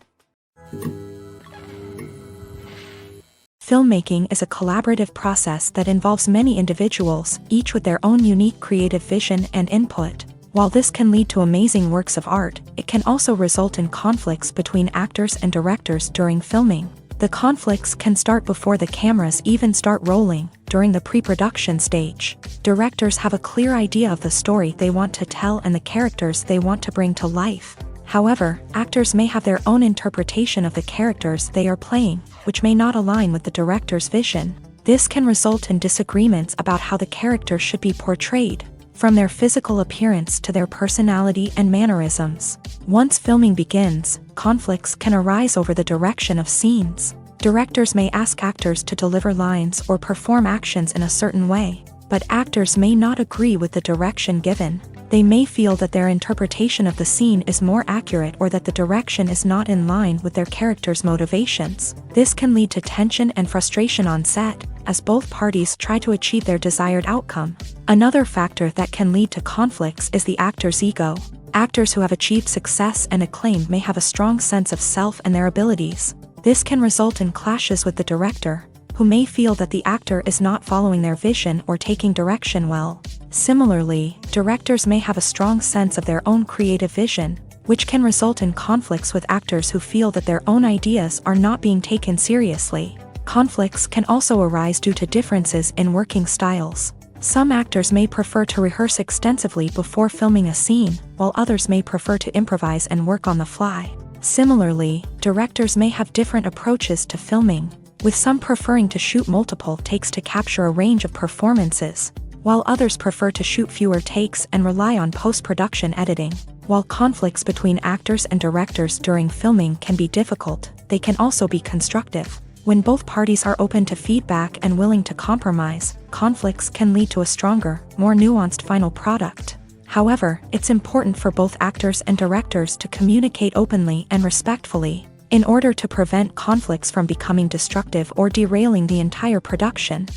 Filmmaking is a collaborative process that involves many individuals, each with their own unique creative vision and input. While this can lead to amazing works of art, it can also result in conflicts between actors and directors during filming. The conflicts can start before the cameras even start rolling, during the pre-production stage. Directors have a clear idea of the story they want to tell and the characters they want to bring to life. However, actors may have their own interpretation of the characters they are playing, which may not align with the director's vision. This can result in disagreements about how the character should be portrayed, from their physical appearance to their personality and mannerisms. Once filming begins, conflicts can arise over the direction of scenes. Directors may ask actors to deliver lines or perform actions in a certain way, but actors may not agree with the direction given. They may feel that their interpretation of the scene is more accurate or that the direction is not in line with their character's motivations. This can lead to tension and frustration on set, as both parties try to achieve their desired outcome. Another factor that can lead to conflicts is the actor's ego. Actors who have achieved success and acclaim may have a strong sense of self and their abilities. This can result in clashes with the director, who may feel that the actor is not following their vision or taking direction well. Similarly, directors may have a strong sense of their own creative vision, which can result in conflicts with actors who feel that their own ideas are not being taken seriously. Conflicts can also arise due to differences in working styles. Some actors may prefer to rehearse extensively before filming a scene, while others may prefer to improvise and work on the fly. Similarly, directors may have different approaches to filming, with some preferring to shoot multiple takes to capture a range of performances, while others prefer to shoot fewer takes and rely on post-production editing. While conflicts between actors and directors during filming can be difficult, they can also be constructive. When both parties are open to feedback and willing to compromise, conflicts can lead to a stronger, more nuanced final product. However, it's important for both actors and directors to communicate openly and respectfully, in order to prevent conflicts from becoming destructive or derailing the entire production.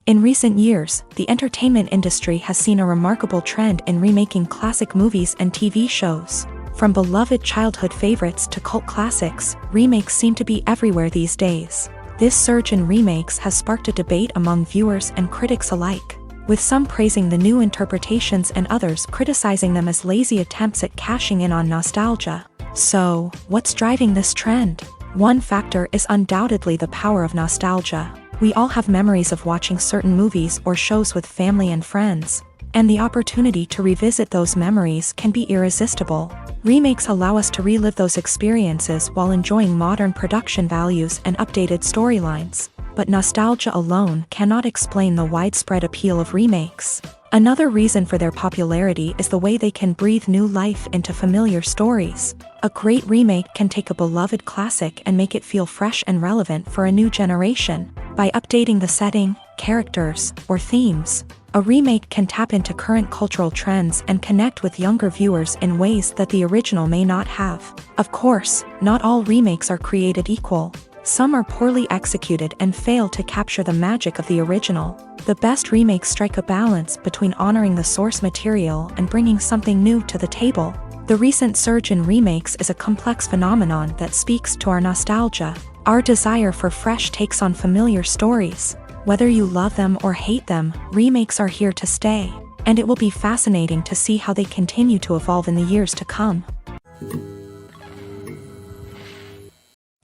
In recent years, the entertainment industry has seen a remarkable trend in remaking classic movies and TV shows. From beloved childhood favorites to cult classics, remakes seem to be everywhere these days. This surge in remakes has sparked a debate among viewers and critics alike, with some praising the new interpretations and others criticizing them as lazy attempts at cashing in on nostalgia. So, what's driving this trend? One factor is undoubtedly the power of nostalgia. We all have memories of watching certain movies or shows with family and friends, and the opportunity to revisit those memories can be irresistible. Remakes allow us to relive those experiences while enjoying modern production values and updated storylines, but nostalgia alone cannot explain the widespread appeal of remakes. Another reason for their popularity is the way they can breathe new life into familiar stories. A great remake can take a beloved classic and make it feel fresh and relevant for a new generation. By updating the setting, characters, or themes, a remake can tap into current cultural trends and connect with younger viewers in ways that the original may not have. Of course, not all remakes are created equal. Some are poorly executed and fail to capture the magic of the original. The best remakes strike a balance between honoring the source material and bringing something new to the table. The recent surge in remakes is a complex phenomenon that speaks to our nostalgia, our desire for fresh takes on familiar stories. Whether you love them or hate them, remakes are here to stay, and it will be fascinating to see how they continue to evolve in the years to come.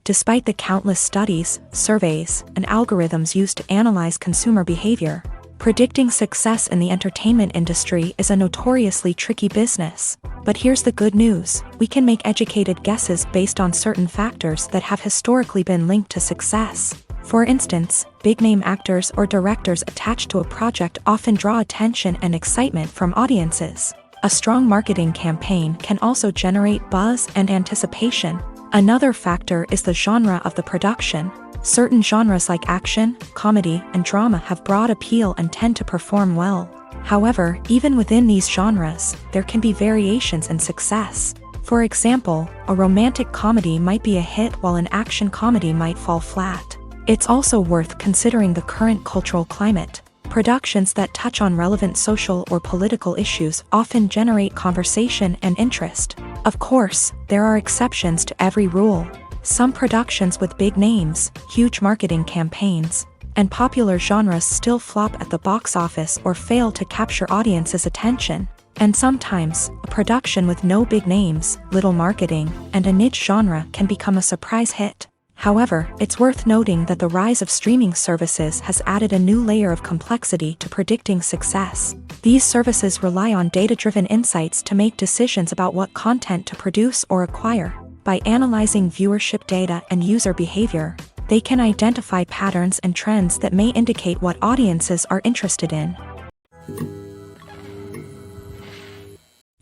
Despite the countless studies, surveys, and algorithms used to analyze consumer behavior, predicting success in the entertainment industry is a notoriously tricky business. But here's the good news: we can make educated guesses based on certain factors that have historically been linked to success. For instance, big-name actors or directors attached to a project often draw attention and excitement from audiences. A strong marketing campaign can also generate buzz and anticipation. Another factor is the genre of the production. Certain genres like action, comedy, and drama have broad appeal and tend to perform well. However, even within these genres, there can be variations in success. For example, a romantic comedy might be a hit while an action comedy might fall flat. It's also worth considering the current cultural climate. Productions that touch on relevant social or political issues often generate conversation and interest. Of course, there are exceptions to every rule. Some productions with big names, huge marketing campaigns, and popular genres still flop at the box office or fail to capture audiences' attention. And sometimes, a production with no big names, little marketing, and a niche genre can become a surprise hit. However, it's worth noting that the rise of streaming services has added a new layer of complexity to predicting success. These services rely on data-driven insights to make decisions about what content to produce or acquire. By analyzing viewership data and user behavior, they can identify patterns and trends that may indicate what audiences are interested in.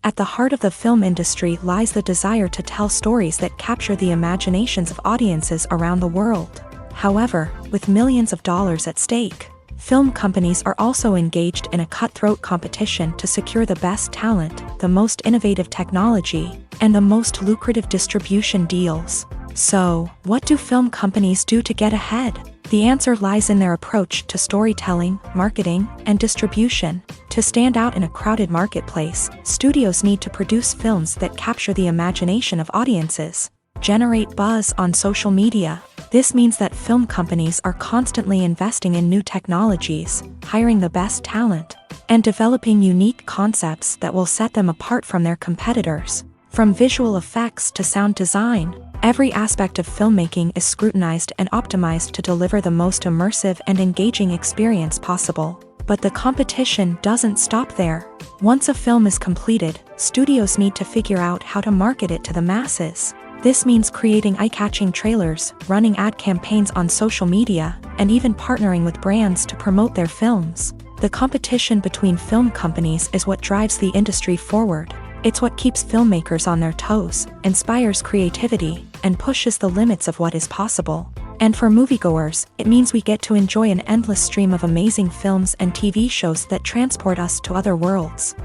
At the heart of the film industry lies the desire to tell stories that capture the imaginations of audiences around the world. However, with millions of dollars at stake, Film companies are also engaged in a cutthroat competition to secure the best talent, the most innovative technology, and the most lucrative distribution deals. So, what do film companies do to get ahead? The answer lies in their approach to storytelling, marketing, and distribution. To stand out in a crowded marketplace, studios need to produce films that capture the imagination of audiences, generate buzz on social media. This means that film companies are constantly investing in new technologies, hiring the best talent, and developing unique concepts that will set them apart from their competitors. From visual effects to sound design, every aspect of filmmaking is scrutinized and optimized to deliver the most immersive and engaging experience possible. But the competition doesn't stop there. Once a film is completed, studios need to figure out how to market it to the masses. This means creating eye-catching trailers, running ad campaigns on social media, and even partnering with brands to promote their films. The competition between film companies is what drives the industry forward. It's what keeps filmmakers on their toes, inspires creativity, and pushes the limits of what is possible. And for moviegoers, it means we get to enjoy an endless stream of amazing films and TV shows that transport us to other worlds.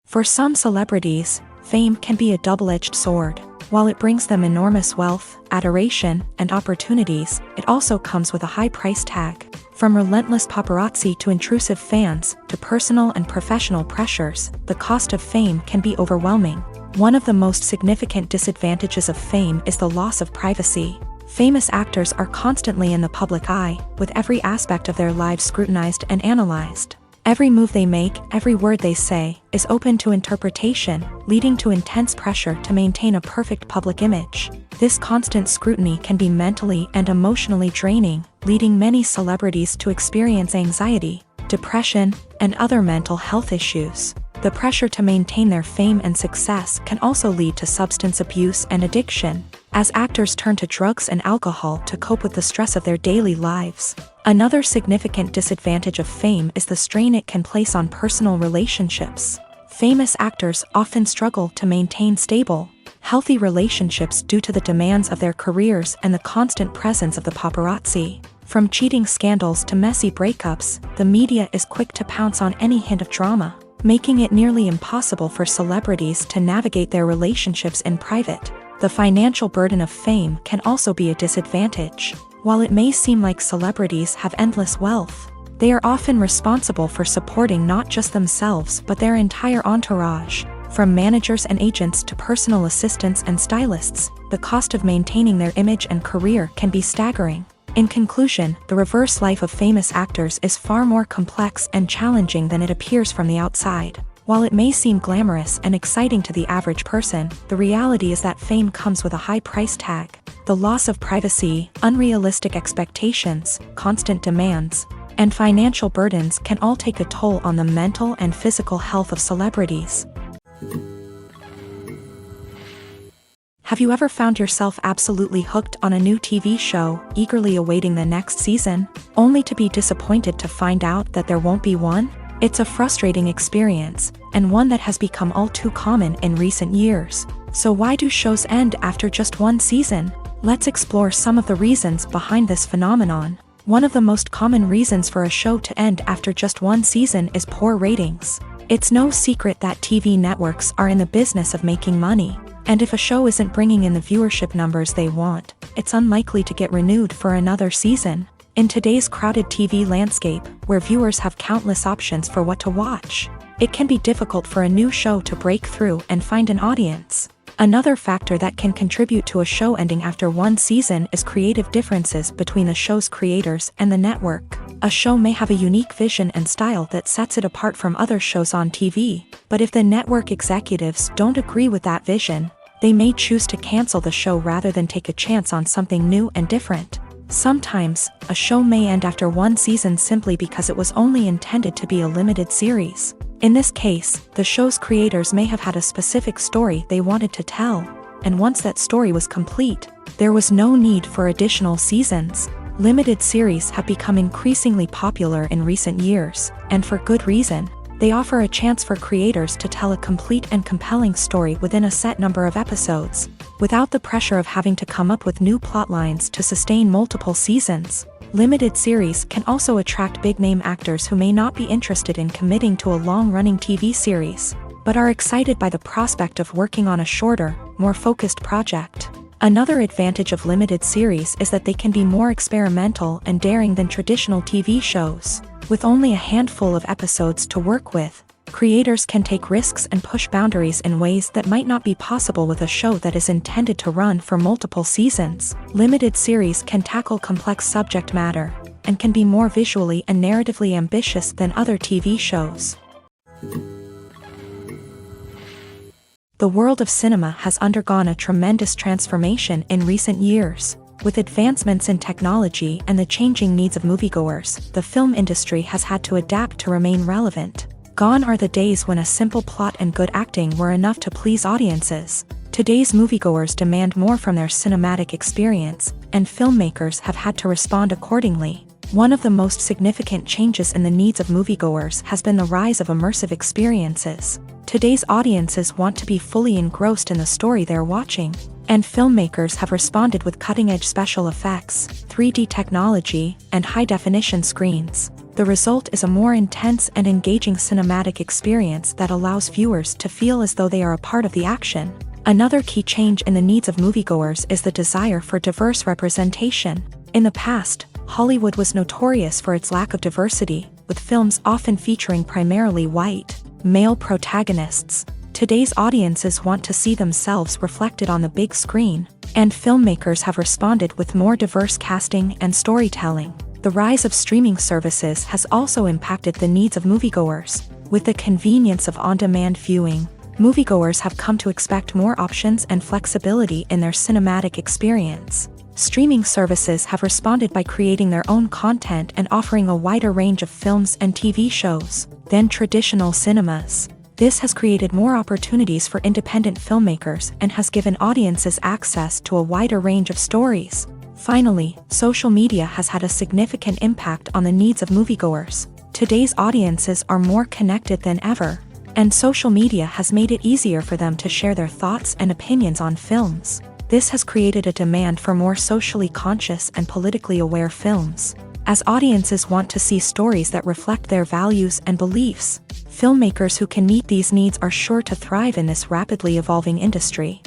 For some celebrities, fame can be a double-edged sword. While it brings them enormous wealth, adoration, and opportunities, it also comes with a high price tag. From relentless paparazzi to intrusive fans, to personal and professional pressures, the cost of fame can be overwhelming. One of the most significant disadvantages of fame is the loss of privacy. Famous actors are constantly in the public eye, with every aspect of their lives scrutinized and analyzed. Every move they make, every word they say, is open to interpretation, leading to intense pressure to maintain a perfect public image. This constant scrutiny can be mentally and emotionally draining, leading many celebrities to experience anxiety, depression, and other mental health issues. The pressure to maintain their fame and success can also lead to substance abuse and addiction, as actors turn to drugs and alcohol to cope with the stress of their daily lives. Another significant disadvantage of fame is the strain it can place on personal relationships. Famous actors often struggle to maintain stable, healthy relationships due to the demands of their careers and the constant presence of the paparazzi. From cheating scandals to messy breakups, the media is quick to pounce on any hint of drama, making it nearly impossible for celebrities to navigate their relationships in private. The financial burden of fame can also be a disadvantage. While it may seem like celebrities have endless wealth, they are often responsible for supporting not just themselves but their entire entourage. From managers and agents to personal assistants and stylists, the cost of maintaining their image and career can be staggering. In conclusion, the reverse life of famous actors is far more complex and challenging than it appears from the outside. While it may seem glamorous and exciting to the average person, the reality is that fame comes with a high price tag. The loss of privacy, unrealistic expectations, constant demands, and financial burdens can all take a toll on the mental and physical health of celebrities. Have you ever found yourself absolutely hooked on a new TV show, eagerly awaiting the next season, only to be disappointed to find out that there won't be one? It's a frustrating experience, and one that has become all too common in recent years. So why do shows end after just one season? Let's explore some of the reasons behind this phenomenon. One of the most common reasons for a show to end after just one season is poor ratings. It's no secret that TV networks are in the business of making money, and if a show isn't bringing in the viewership numbers they want, it's unlikely to get renewed for another season. In today's crowded TV landscape, where viewers have countless options for what to watch, it can be difficult for a new show to break through and find an audience. Another factor that can contribute to a show ending after one season is creative differences between the show's creators and the network. A show may have a unique vision and style that sets it apart from other shows on TV, but if the network executives don't agree with that vision, they may choose to cancel the show rather than take a chance on something new and different. Sometimes, a show may end after one season simply because it was only intended to be a limited series. In this case, the show's creators may have had a specific story they wanted to tell, and once that story was complete, there was no need for additional seasons. Limited series have become increasingly popular in recent years, and for good reason. They offer a chance for creators to tell a complete and compelling story within a set number of episodes, without the pressure of having to come up with new plotlines to sustain multiple seasons. Limited series can also attract big-name actors who may not be interested in committing to a long-running TV series, but are excited by the prospect of working on a shorter, more focused project. Another advantage of limited series is that they can be more experimental and daring than traditional TV shows. With only a handful of episodes to work with, creators can take risks and push boundaries in ways that might not be possible with a show that is intended to run for multiple seasons. Limited series can tackle complex subject matter, and can be more visually and narratively ambitious than other TV shows. The world of cinema has undergone a tremendous transformation in recent years. With advancements in technology and the changing needs of moviegoers, the film industry has had to adapt to remain relevant. Gone are the days when a simple plot and good acting were enough to please audiences. Today's moviegoers demand more from their cinematic experience, and filmmakers have had to respond accordingly. One of the most significant changes in the needs of moviegoers has been the rise of immersive experiences. Today's audiences want to be fully engrossed in the story they're watching, and filmmakers have responded with cutting-edge special effects, 3D technology, and high-definition screens. The result is a more intense and engaging cinematic experience that allows viewers to feel as though they are a part of the action. Another key change in the needs of moviegoers is the desire for diverse representation. In the past, Hollywood was notorious for its lack of diversity, with films often featuring primarily white, male protagonists. Today's audiences want to see themselves reflected on the big screen, and filmmakers have responded with more diverse casting and storytelling. The rise of streaming services has also impacted the needs of moviegoers. With the convenience of on-demand viewing, moviegoers have come to expect more options and flexibility in their cinematic experience. Streaming services have responded by creating their own content and offering a wider range of films and TV shows than traditional cinemas. This has created more opportunities for independent filmmakers and has given audiences access to a wider range of stories. Finally, social media has had a significant impact on the needs of moviegoers. Today's audiences are more connected than ever, and social media has made it easier for them to share their thoughts and opinions on films. This has created a demand for more socially conscious and politically aware films. As audiences want to see stories that reflect their values and beliefs, filmmakers who can meet these needs are sure to thrive in this rapidly evolving industry.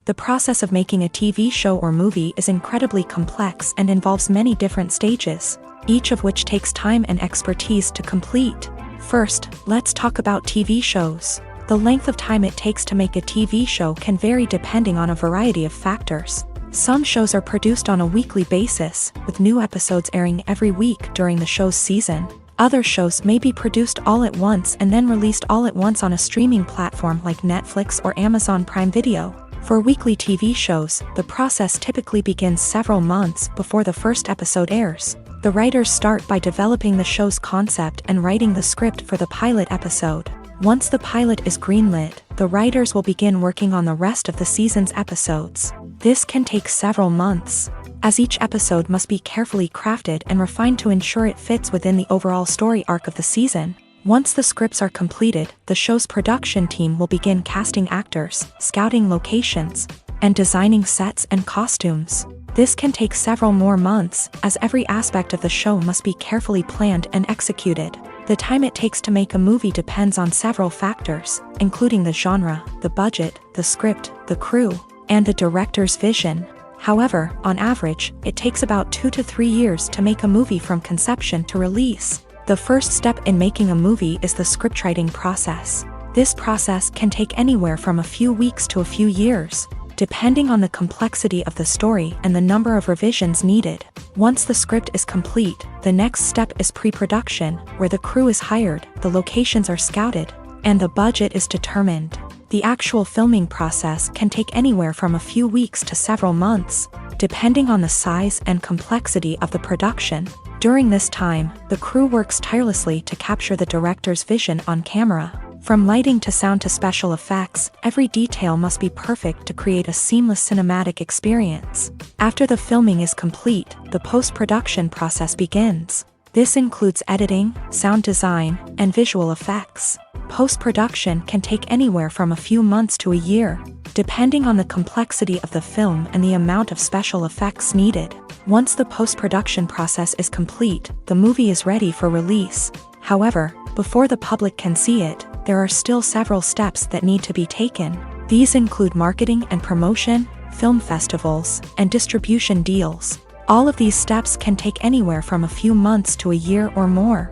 The process of making a TV show or movie is incredibly complex and involves many different stages, each of which takes time and expertise to complete. First, let's talk about TV shows. The length of time it takes to make a TV show can vary depending on a variety of factors. Some shows are produced on a weekly basis, with new episodes airing every week during the show's season. Other shows may be produced all at once and then released all at once on a streaming platform like Netflix or Amazon Prime Video. For weekly TV shows, the process typically begins several months before the first episode airs. The writers start by developing the show's concept and writing the script for the pilot episode. Once the pilot is greenlit, the writers will begin working on the rest of the season's episodes. This can take several months, as each episode must be carefully crafted and refined to ensure it fits within the overall story arc of the season. Once the scripts are completed, the show's production team will begin casting actors, scouting locations, and designing sets and costumes. This can take several more months, as every aspect of the show must be carefully planned and executed. The time it takes to make a movie depends on several factors, including the genre, the budget, the script, the crew, and the director's vision. However, on average, it takes about 2 to 3 years to make a movie from conception to release. The first step in making a movie is the scriptwriting process. This process can take anywhere from a few weeks to a few years, depending on the complexity of the story and the number of revisions needed. Once the script is complete, the next step is pre-production, where the crew is hired, the locations are scouted, and the budget is determined. The actual filming process can take anywhere from a few weeks to several months, depending on the size and complexity of the production. During this time, the crew works tirelessly to capture the director's vision on camera. From lighting to sound to special effects, every detail must be perfect to create a seamless cinematic experience. After the filming is complete, the post-production process begins. This includes editing, sound design, and visual effects. Post-production can take anywhere from a few months to a year, depending on the complexity of the film and the amount of special effects needed. Once the post-production process is complete, the movie is ready for release. However, before the public can see it, there are still several steps that need to be taken. These include marketing and promotion, film festivals, and distribution deals. All of these steps can take anywhere from a few months to a year or more.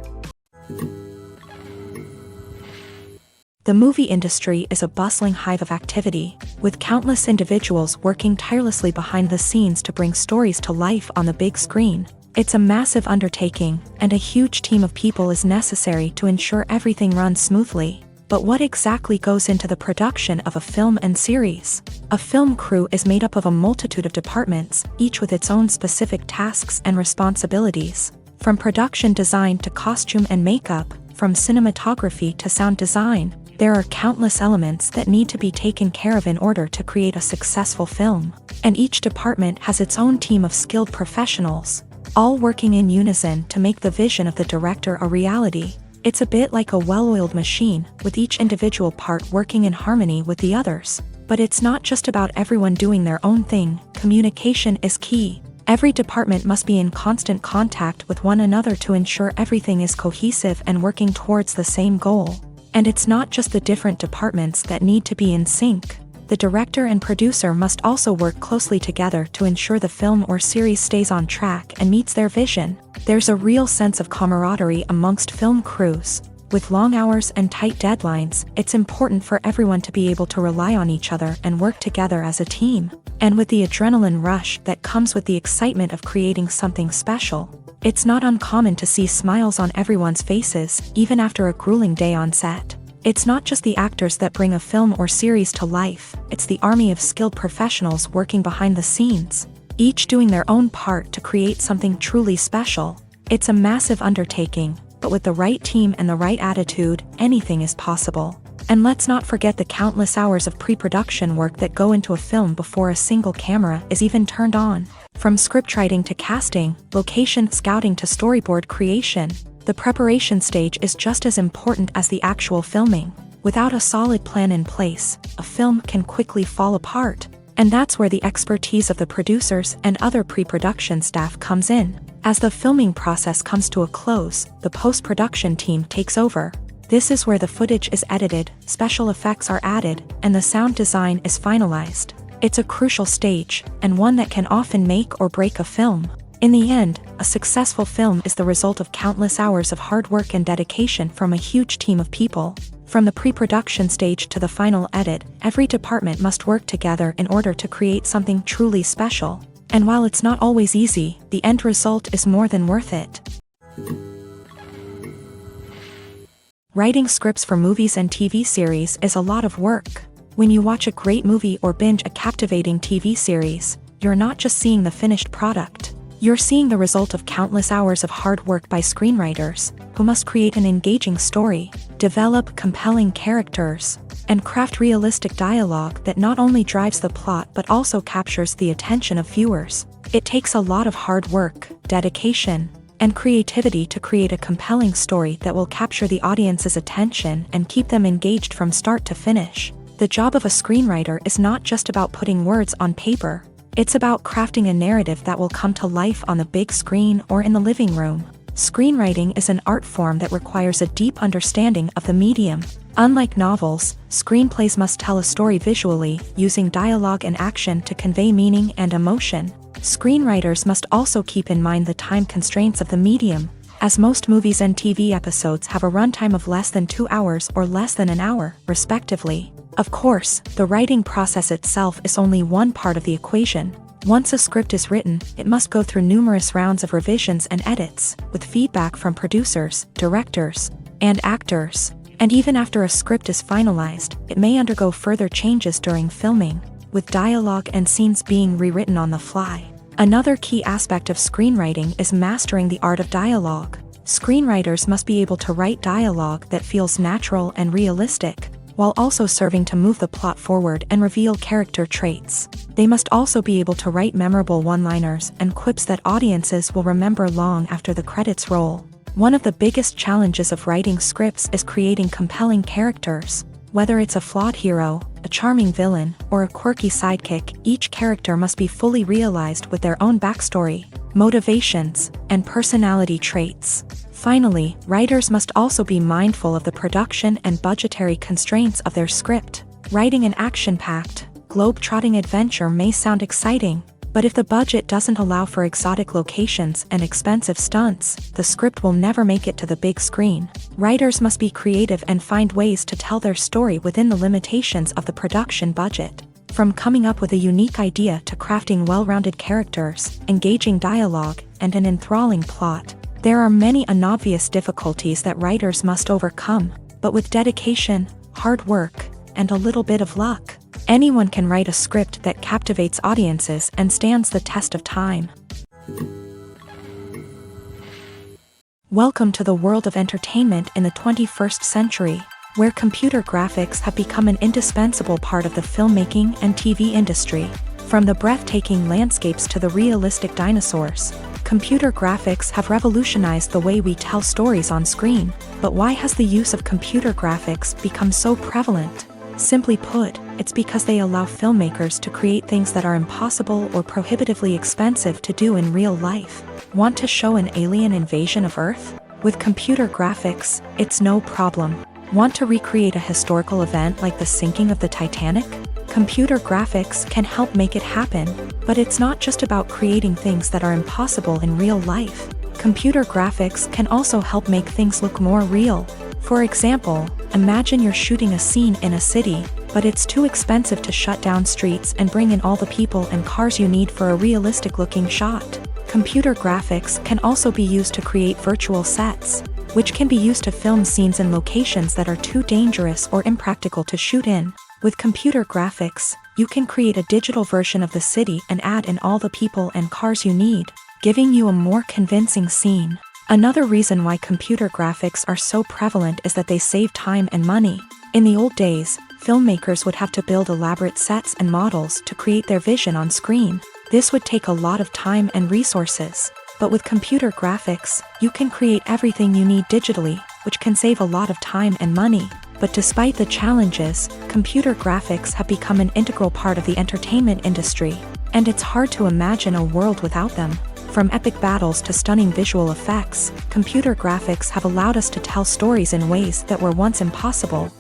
The movie industry is a bustling hive of activity, with countless individuals working tirelessly behind the scenes to bring stories to life on the big screen. It's a massive undertaking, and a huge team of people is necessary to ensure everything runs smoothly. But what exactly goes into the production of a film and series? A film crew is made up of a multitude of departments, each with its own specific tasks and responsibilities. From production design to costume and makeup, from cinematography to sound design, there are countless elements that need to be taken care of in order to create a successful film. And each department has its own team of skilled professionals, all working in unison to make the vision of the director a reality. It's a bit like a well-oiled machine, with each individual part working in harmony with the others. But it's not just about everyone doing their own thing. Communication is key. Every department must be in constant contact with one another to ensure everything is cohesive and working towards the same goal. And it's not just the different departments that need to be in sync. The director and producer must also work closely together to ensure the film or series stays on track and meets their vision. There's a real sense of camaraderie amongst film crews. With long hours and tight deadlines, it's important for everyone to be able to rely on each other and work together as a team. And with the adrenaline rush that comes with the excitement of creating something special, it's not uncommon to see smiles on everyone's faces, even after a grueling day on set. It's not just the actors that bring a film or series to life, it's the army of skilled professionals working behind the scenes, each doing their own part to create something truly special. It's a massive undertaking, but with the right team and the right attitude, anything is possible. And let's not forget the countless hours of pre-production work that go into a film before a single camera is even turned on. From scriptwriting to casting, location scouting to storyboard creation, the preparation stage is just as important as the actual filming. Without a solid plan in place, a film can quickly fall apart. And that's where the expertise of the producers and other pre-production staff comes in. As the filming process comes to a close, the post-production team takes over. This is where the footage is edited, special effects are added, and the sound design is finalized. It's a crucial stage, and one that can often make or break a film. In the end, a successful film is the result of countless hours of hard work and dedication from a huge team of people. From the pre-production stage to the final edit, every department must work together in order to create something truly special. And while it's not always easy, the end result is more than worth it. Writing scripts for movies and TV series is a lot of work. When you watch a great movie or binge a captivating TV series, you're not just seeing the finished product. You're seeing the result of countless hours of hard work by screenwriters, who must create an engaging story, develop compelling characters, and craft realistic dialogue that not only drives the plot but also captures the attention of viewers. It takes a lot of hard work, dedication, and creativity to create a compelling story that will capture the audience's attention and keep them engaged from start to finish. The job of a screenwriter is not just about putting words on paper. It's about crafting a narrative that will come to life on the big screen or in the living room. Screenwriting is an art form that requires a deep understanding of the medium. Unlike novels, screenplays must tell a story visually, using dialogue and action to convey meaning and emotion. Screenwriters must also keep in mind the time constraints of the medium, as most movies and TV episodes have a runtime of less than 2 hours or less than an hour, respectively. Of course, the writing process itself is only one part of the equation. Once a script is written, it must go through numerous rounds of revisions and edits, with feedback from producers, directors, and actors. And even after a script is finalized, it may undergo further changes during filming, with dialogue and scenes being rewritten on the fly. Another key aspect of screenwriting is mastering the art of dialogue. Screenwriters must be able to write dialogue that feels natural and realistic, while also serving to move the plot forward and reveal character traits. They must also be able to write memorable one-liners and quips that audiences will remember long after the credits roll. One of the biggest challenges of writing scripts is creating compelling characters. Whether it's a flawed hero, a charming villain, or a quirky sidekick, each character must be fully realized with their own backstory, motivations, and personality traits. Finally, writers must also be mindful of the production and budgetary constraints of their script. Writing an action-packed, globe-trotting adventure may sound exciting, but if the budget doesn't allow for exotic locations and expensive stunts, the script will never make it to the big screen. Writers must be creative and find ways to tell their story within the limitations of the production budget. From coming up with a unique idea to crafting well-rounded characters, engaging dialogue, and an enthralling plot, there are many unobvious difficulties that writers must overcome, but with dedication, hard work, and a little bit of luck, anyone can write a script that captivates audiences and stands the test of time. Welcome to the world of entertainment in the 21st century, where computer graphics have become an indispensable part of the filmmaking and TV industry. From the breathtaking landscapes to the realistic dinosaurs, computer graphics have revolutionized the way we tell stories on screen. But why has the use of computer graphics become so prevalent? Simply put, it's because they allow filmmakers to create things that are impossible or prohibitively expensive to do in real life. Want to show an alien invasion of Earth? With computer graphics, it's no problem. Want to recreate a historical event like the sinking of the Titanic? Computer graphics can help make it happen, but it's not just about creating things that are impossible in real life. Computer graphics can also help make things look more real. For example, imagine you're shooting a scene in a city, but it's too expensive to shut down streets and bring in all the people and cars you need for a realistic-looking shot. Computer graphics can also be used to create virtual sets, which can be used to film scenes in locations that are too dangerous or impractical to shoot in. With computer graphics, you can create a digital version of the city and add in all the people and cars you need, giving you a more convincing scene. Another reason why computer graphics are so prevalent is that they save time and money. In the old days, filmmakers would have to build elaborate sets and models to create their vision on screen. This would take a lot of time and resources. But with computer graphics, you can create everything you need digitally, which can save a lot of time and money. But despite the challenges, computer graphics have become an integral part of the entertainment industry, and it's hard to imagine a world without them. From epic battles to stunning visual effects, computer graphics have allowed us to tell stories in ways that were once impossible.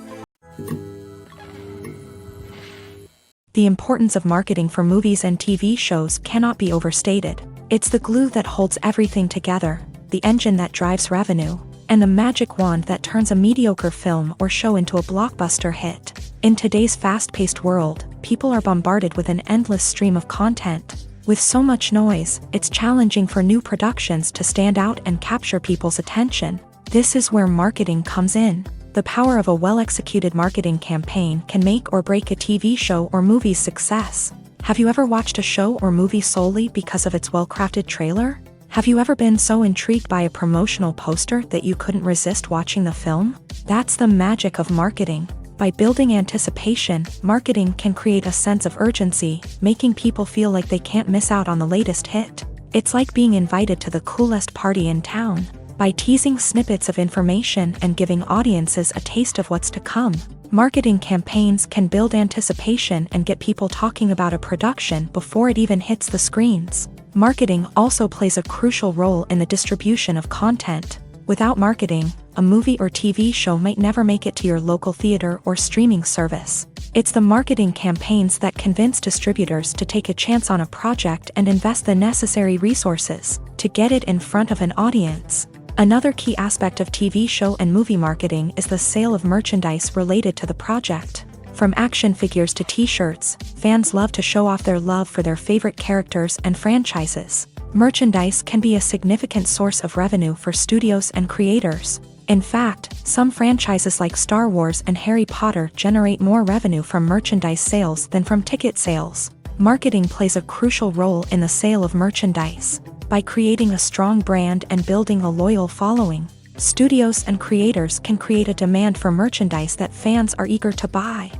The importance of marketing for movies and TV shows cannot be overstated. It's the glue that holds everything together, the engine that drives revenue, and the magic wand that turns a mediocre film or show into a blockbuster hit. In today's fast-paced world, people are bombarded with an endless stream of content. With so much noise, it's challenging for new productions to stand out and capture people's attention. This is where marketing comes in. The power of a well-executed marketing campaign can make or break a TV show or movie's success. Have you ever watched a show or movie solely because of its well-crafted trailer? Have you ever been so intrigued by a promotional poster that you couldn't resist watching the film? That's the magic of marketing. By building anticipation, marketing can create a sense of urgency, making people feel like they can't miss out on the latest hit. It's like being invited to the coolest party in town. By teasing snippets of information and giving audiences a taste of what's to come, marketing campaigns can build anticipation and get people talking about a production before it even hits the screens. Marketing also plays a crucial role in the distribution of content. Without marketing, a movie or TV show might never make it to your local theater or streaming service. It's the marketing campaigns that convince distributors to take a chance on a project and invest the necessary resources to get it in front of an audience. Another key aspect of TV show and movie marketing is the sale of merchandise related to the project. From action figures to t-shirts, fans love to show off their love for their favorite characters and franchises. Merchandise can be a significant source of revenue for studios and creators. In fact, some franchises like Star Wars and Harry Potter generate more revenue from merchandise sales than from ticket sales. Marketing plays a crucial role in the sale of merchandise. By creating a strong brand and building a loyal following, studios and creators can create a demand for merchandise that fans are eager to buy.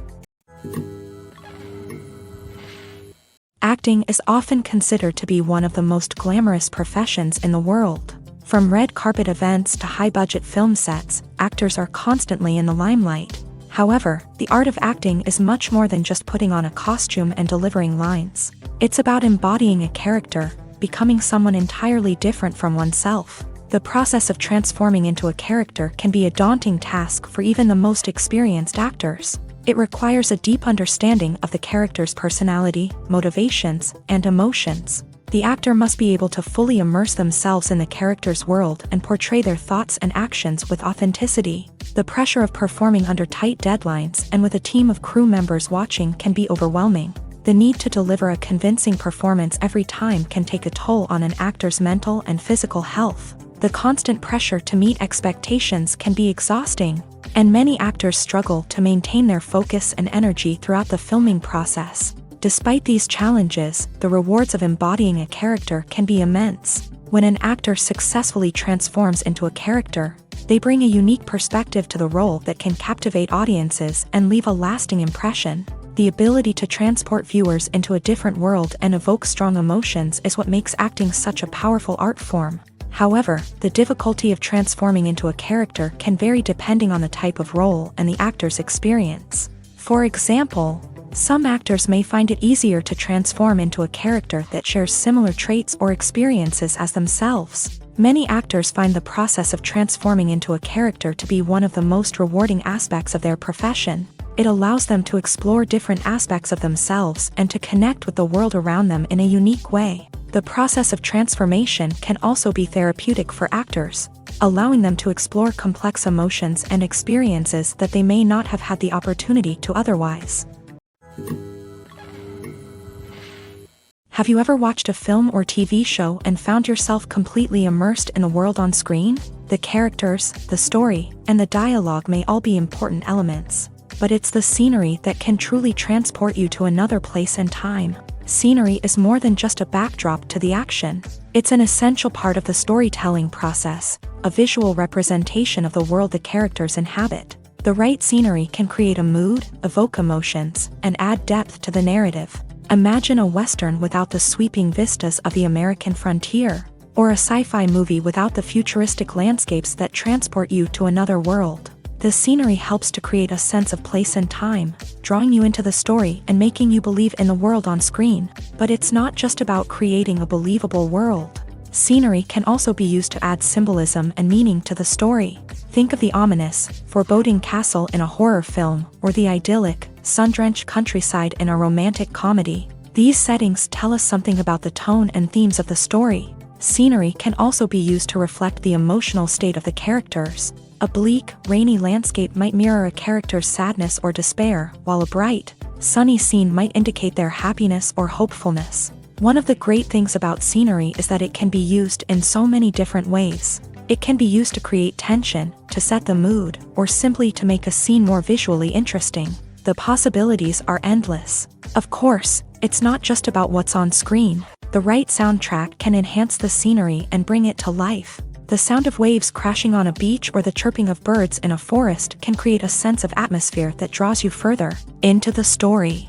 Acting is often considered to be one of the most glamorous professions in the world. From red carpet events to high-budget film sets, actors are constantly in the limelight. However, the art of acting is much more than just putting on a costume and delivering lines. It's about embodying a character, becoming someone entirely different from oneself. The process of transforming into a character can be a daunting task for even the most experienced actors. It requires a deep understanding of the character's personality, motivations, and emotions. The actor must be able to fully immerse themselves in the character's world and portray their thoughts and actions with authenticity. The pressure of performing under tight deadlines and with a team of crew members watching can be overwhelming. The need to deliver a convincing performance every time can take a toll on an actor's mental and physical health. The constant pressure to meet expectations can be exhausting, and many actors struggle to maintain their focus and energy throughout the filming process. Despite these challenges, the rewards of embodying a character can be immense. When an actor successfully transforms into a character, they bring a unique perspective to the role that can captivate audiences and leave a lasting impression. The ability to transport viewers into a different world and evoke strong emotions is what makes acting such a powerful art form. However, the difficulty of transforming into a character can vary depending on the type of role and the actor's experience. For example, some actors may find it easier to transform into a character that shares similar traits or experiences as themselves. Many actors find the process of transforming into a character to be one of the most rewarding aspects of their profession. It allows them to explore different aspects of themselves and to connect with the world around them in a unique way. The process of transformation can also be therapeutic for actors, allowing them to explore complex emotions and experiences that they may not have had the opportunity to otherwise. Have you ever watched a film or TV show and found yourself completely immersed in the world on screen? The characters, the story, and the dialogue may all be important elements, but it's the scenery that can truly transport you to another place and time. Scenery is more than just a backdrop to the action. It's an essential part of the storytelling process, a visual representation of the world the characters inhabit. The right scenery can create a mood, evoke emotions, and add depth to the narrative. Imagine a Western without the sweeping vistas of the American frontier, or a sci-fi movie without the futuristic landscapes that transport you to another world. The scenery helps to create a sense of place and time, drawing you into the story and making you believe in the world on screen. But it's not just about creating a believable world. Scenery can also be used to add symbolism and meaning to the story. Think of the ominous, foreboding castle in a horror film, or the idyllic, sun-drenched countryside in a romantic comedy. These settings tell us something about the tone and themes of the story. Scenery can also be used to reflect the emotional state of the characters. A bleak, rainy landscape might mirror a character's sadness or despair, while a bright, sunny scene might indicate their happiness or hopefulness. One of the great things about scenery is that it can be used in so many different ways. It can be used to create tension, to set the mood, or simply to make a scene more visually interesting. The possibilities are endless. Of course, it's not just about what's on screen. The right soundtrack can enhance the scenery and bring it to life. The sound of waves crashing on a beach or the chirping of birds in a forest can create a sense of atmosphere that draws you further into the story.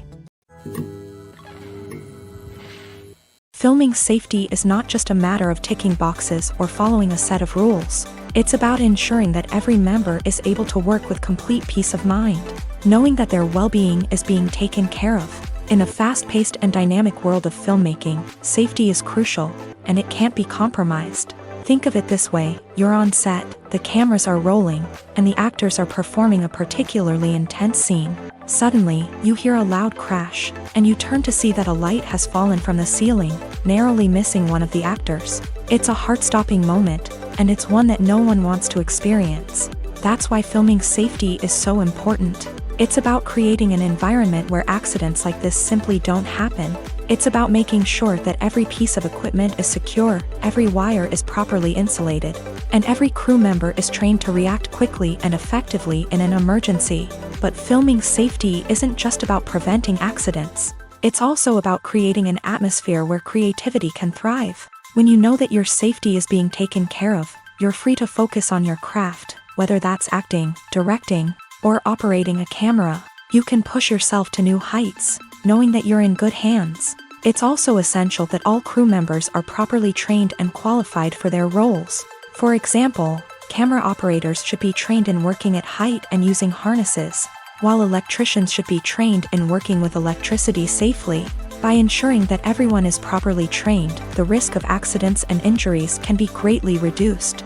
Filming safety is not just a matter of ticking boxes or following a set of rules. It's about ensuring that every member is able to work with complete peace of mind, knowing that their well-being is being taken care of. In a fast-paced and dynamic world of filmmaking, safety is crucial, and it can't be compromised. Think of it this way: you're on set, the cameras are rolling, and the actors are performing a particularly intense scene. Suddenly, you hear a loud crash, and you turn to see that a light has fallen from the ceiling, narrowly missing one of the actors. It's a heart-stopping moment, and it's one that no one wants to experience. That's why filming safety is so important. It's about creating an environment where accidents like this simply don't happen. It's about making sure that every piece of equipment is secure, every wire is properly insulated, and every crew member is trained to react quickly and effectively in an emergency. But filming safety isn't just about preventing accidents. It's also about creating an atmosphere where creativity can thrive. When you know that your safety is being taken care of, you're free to focus on your craft, whether that's acting, directing, or operating a camera. You can push yourself to new heights, knowing that you're in good hands. It's also essential that all crew members are properly trained and qualified for their roles. For example, camera operators should be trained in working at height and using harnesses, while electricians should be trained in working with electricity safely. By ensuring that everyone is properly trained, the risk of accidents and injuries can be greatly reduced.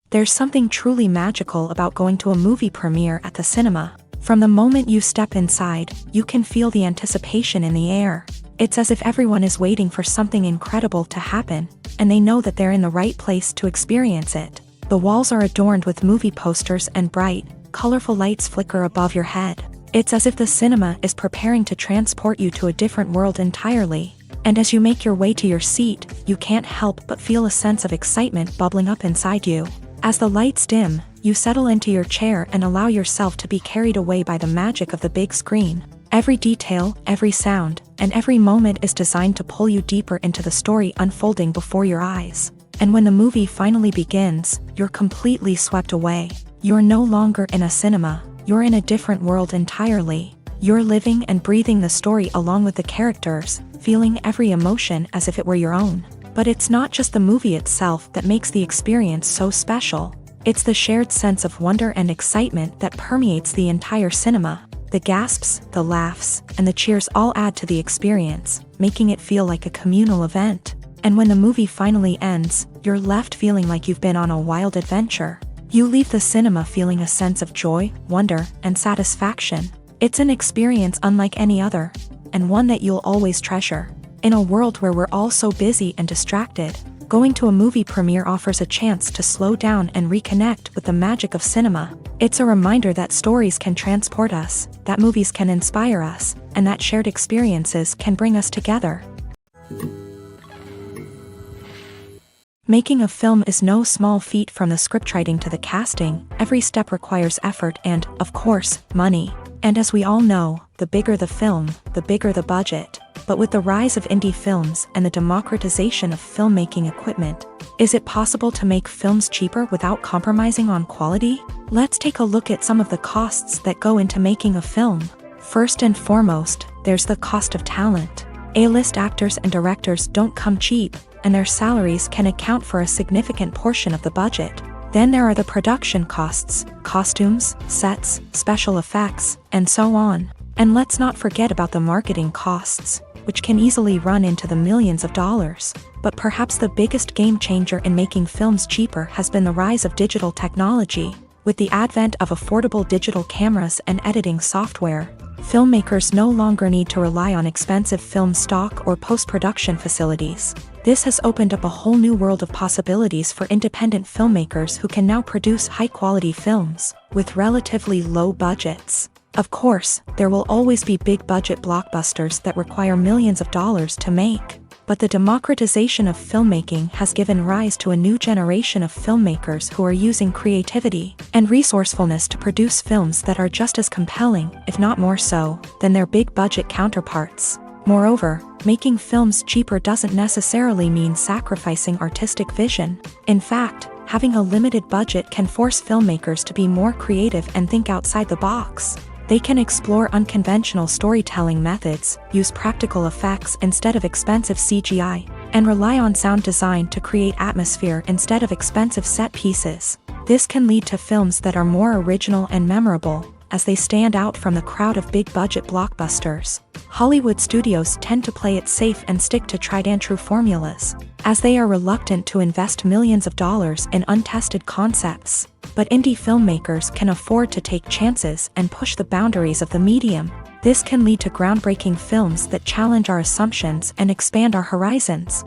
There's something truly magical about going to a movie premiere at the cinema. From the moment you step inside, you can feel the anticipation in the air. It's as if everyone is waiting for something incredible to happen, and they know that they're in the right place to experience it. The walls are adorned with movie posters and bright, colorful lights flicker above your head. It's as if the cinema is preparing to transport you to a different world entirely. And as you make your way to your seat, you can't help but feel a sense of excitement bubbling up inside you. As the lights dim, you settle into your chair and allow yourself to be carried away by the magic of the big screen. Every detail, every sound, and every moment is designed to pull you deeper into the story unfolding before your eyes. And when the movie finally begins, you're completely swept away. You're no longer in a cinema, you're in a different world entirely. You're living and breathing the story along with the characters, feeling every emotion as if it were your own. But it's not just the movie itself that makes the experience so special. It's the shared sense of wonder and excitement that permeates the entire cinema. The gasps, the laughs, and the cheers all add to the experience, making it feel like a communal event. And when the movie finally ends, you're left feeling like you've been on a wild adventure. You leave the cinema feeling a sense of joy, wonder, and satisfaction. It's an experience unlike any other, and one that you'll always treasure. In a world where we're all so busy and distracted, going to a movie premiere offers a chance to slow down and reconnect with the magic of cinema. It's a reminder that stories can transport us, that movies can inspire us, and that shared experiences can bring us together. Making a film is no small feat. From the scriptwriting to the casting, every step requires effort and, of course, money. And as we all know, the bigger the film, the bigger the budget. But with the rise of indie films and the democratization of filmmaking equipment, is it possible to make films cheaper without compromising on quality? Let's take a look at some of the costs that go into making a film. First and foremost, there's the cost of talent. A-list actors and directors don't come cheap, and their salaries can account for a significant portion of the budget. Then there are the production costs, costumes, sets, special effects, and so on. And let's not forget about the marketing costs, which can easily run into the millions of dollars. But perhaps the biggest game changer in making films cheaper has been the rise of digital technology. With the advent of affordable digital cameras and editing software, filmmakers no longer need to rely on expensive film stock or post-production facilities. This has opened up a whole new world of possibilities for independent filmmakers who can now produce high-quality films with relatively low budgets. Of course, there will always be big-budget blockbusters that require millions of dollars to make. But the democratization of filmmaking has given rise to a new generation of filmmakers who are using creativity and resourcefulness to produce films that are just as compelling, if not more so, than their big-budget counterparts. Moreover, making films cheaper doesn't necessarily mean sacrificing artistic vision. In fact, having a limited budget can force filmmakers to be more creative and think outside the box. They can explore unconventional storytelling methods, use practical effects instead of expensive CGI, and rely on sound design to create atmosphere instead of expensive set pieces. This can lead to films that are more original and memorable, as they stand out from the crowd of big-budget blockbusters. Hollywood studios tend to play it safe and stick to tried-and-true formulas, as they are reluctant to invest millions of dollars in untested concepts. But indie filmmakers can afford to take chances and push the boundaries of the medium. This can lead to groundbreaking films that challenge our assumptions and expand our horizons.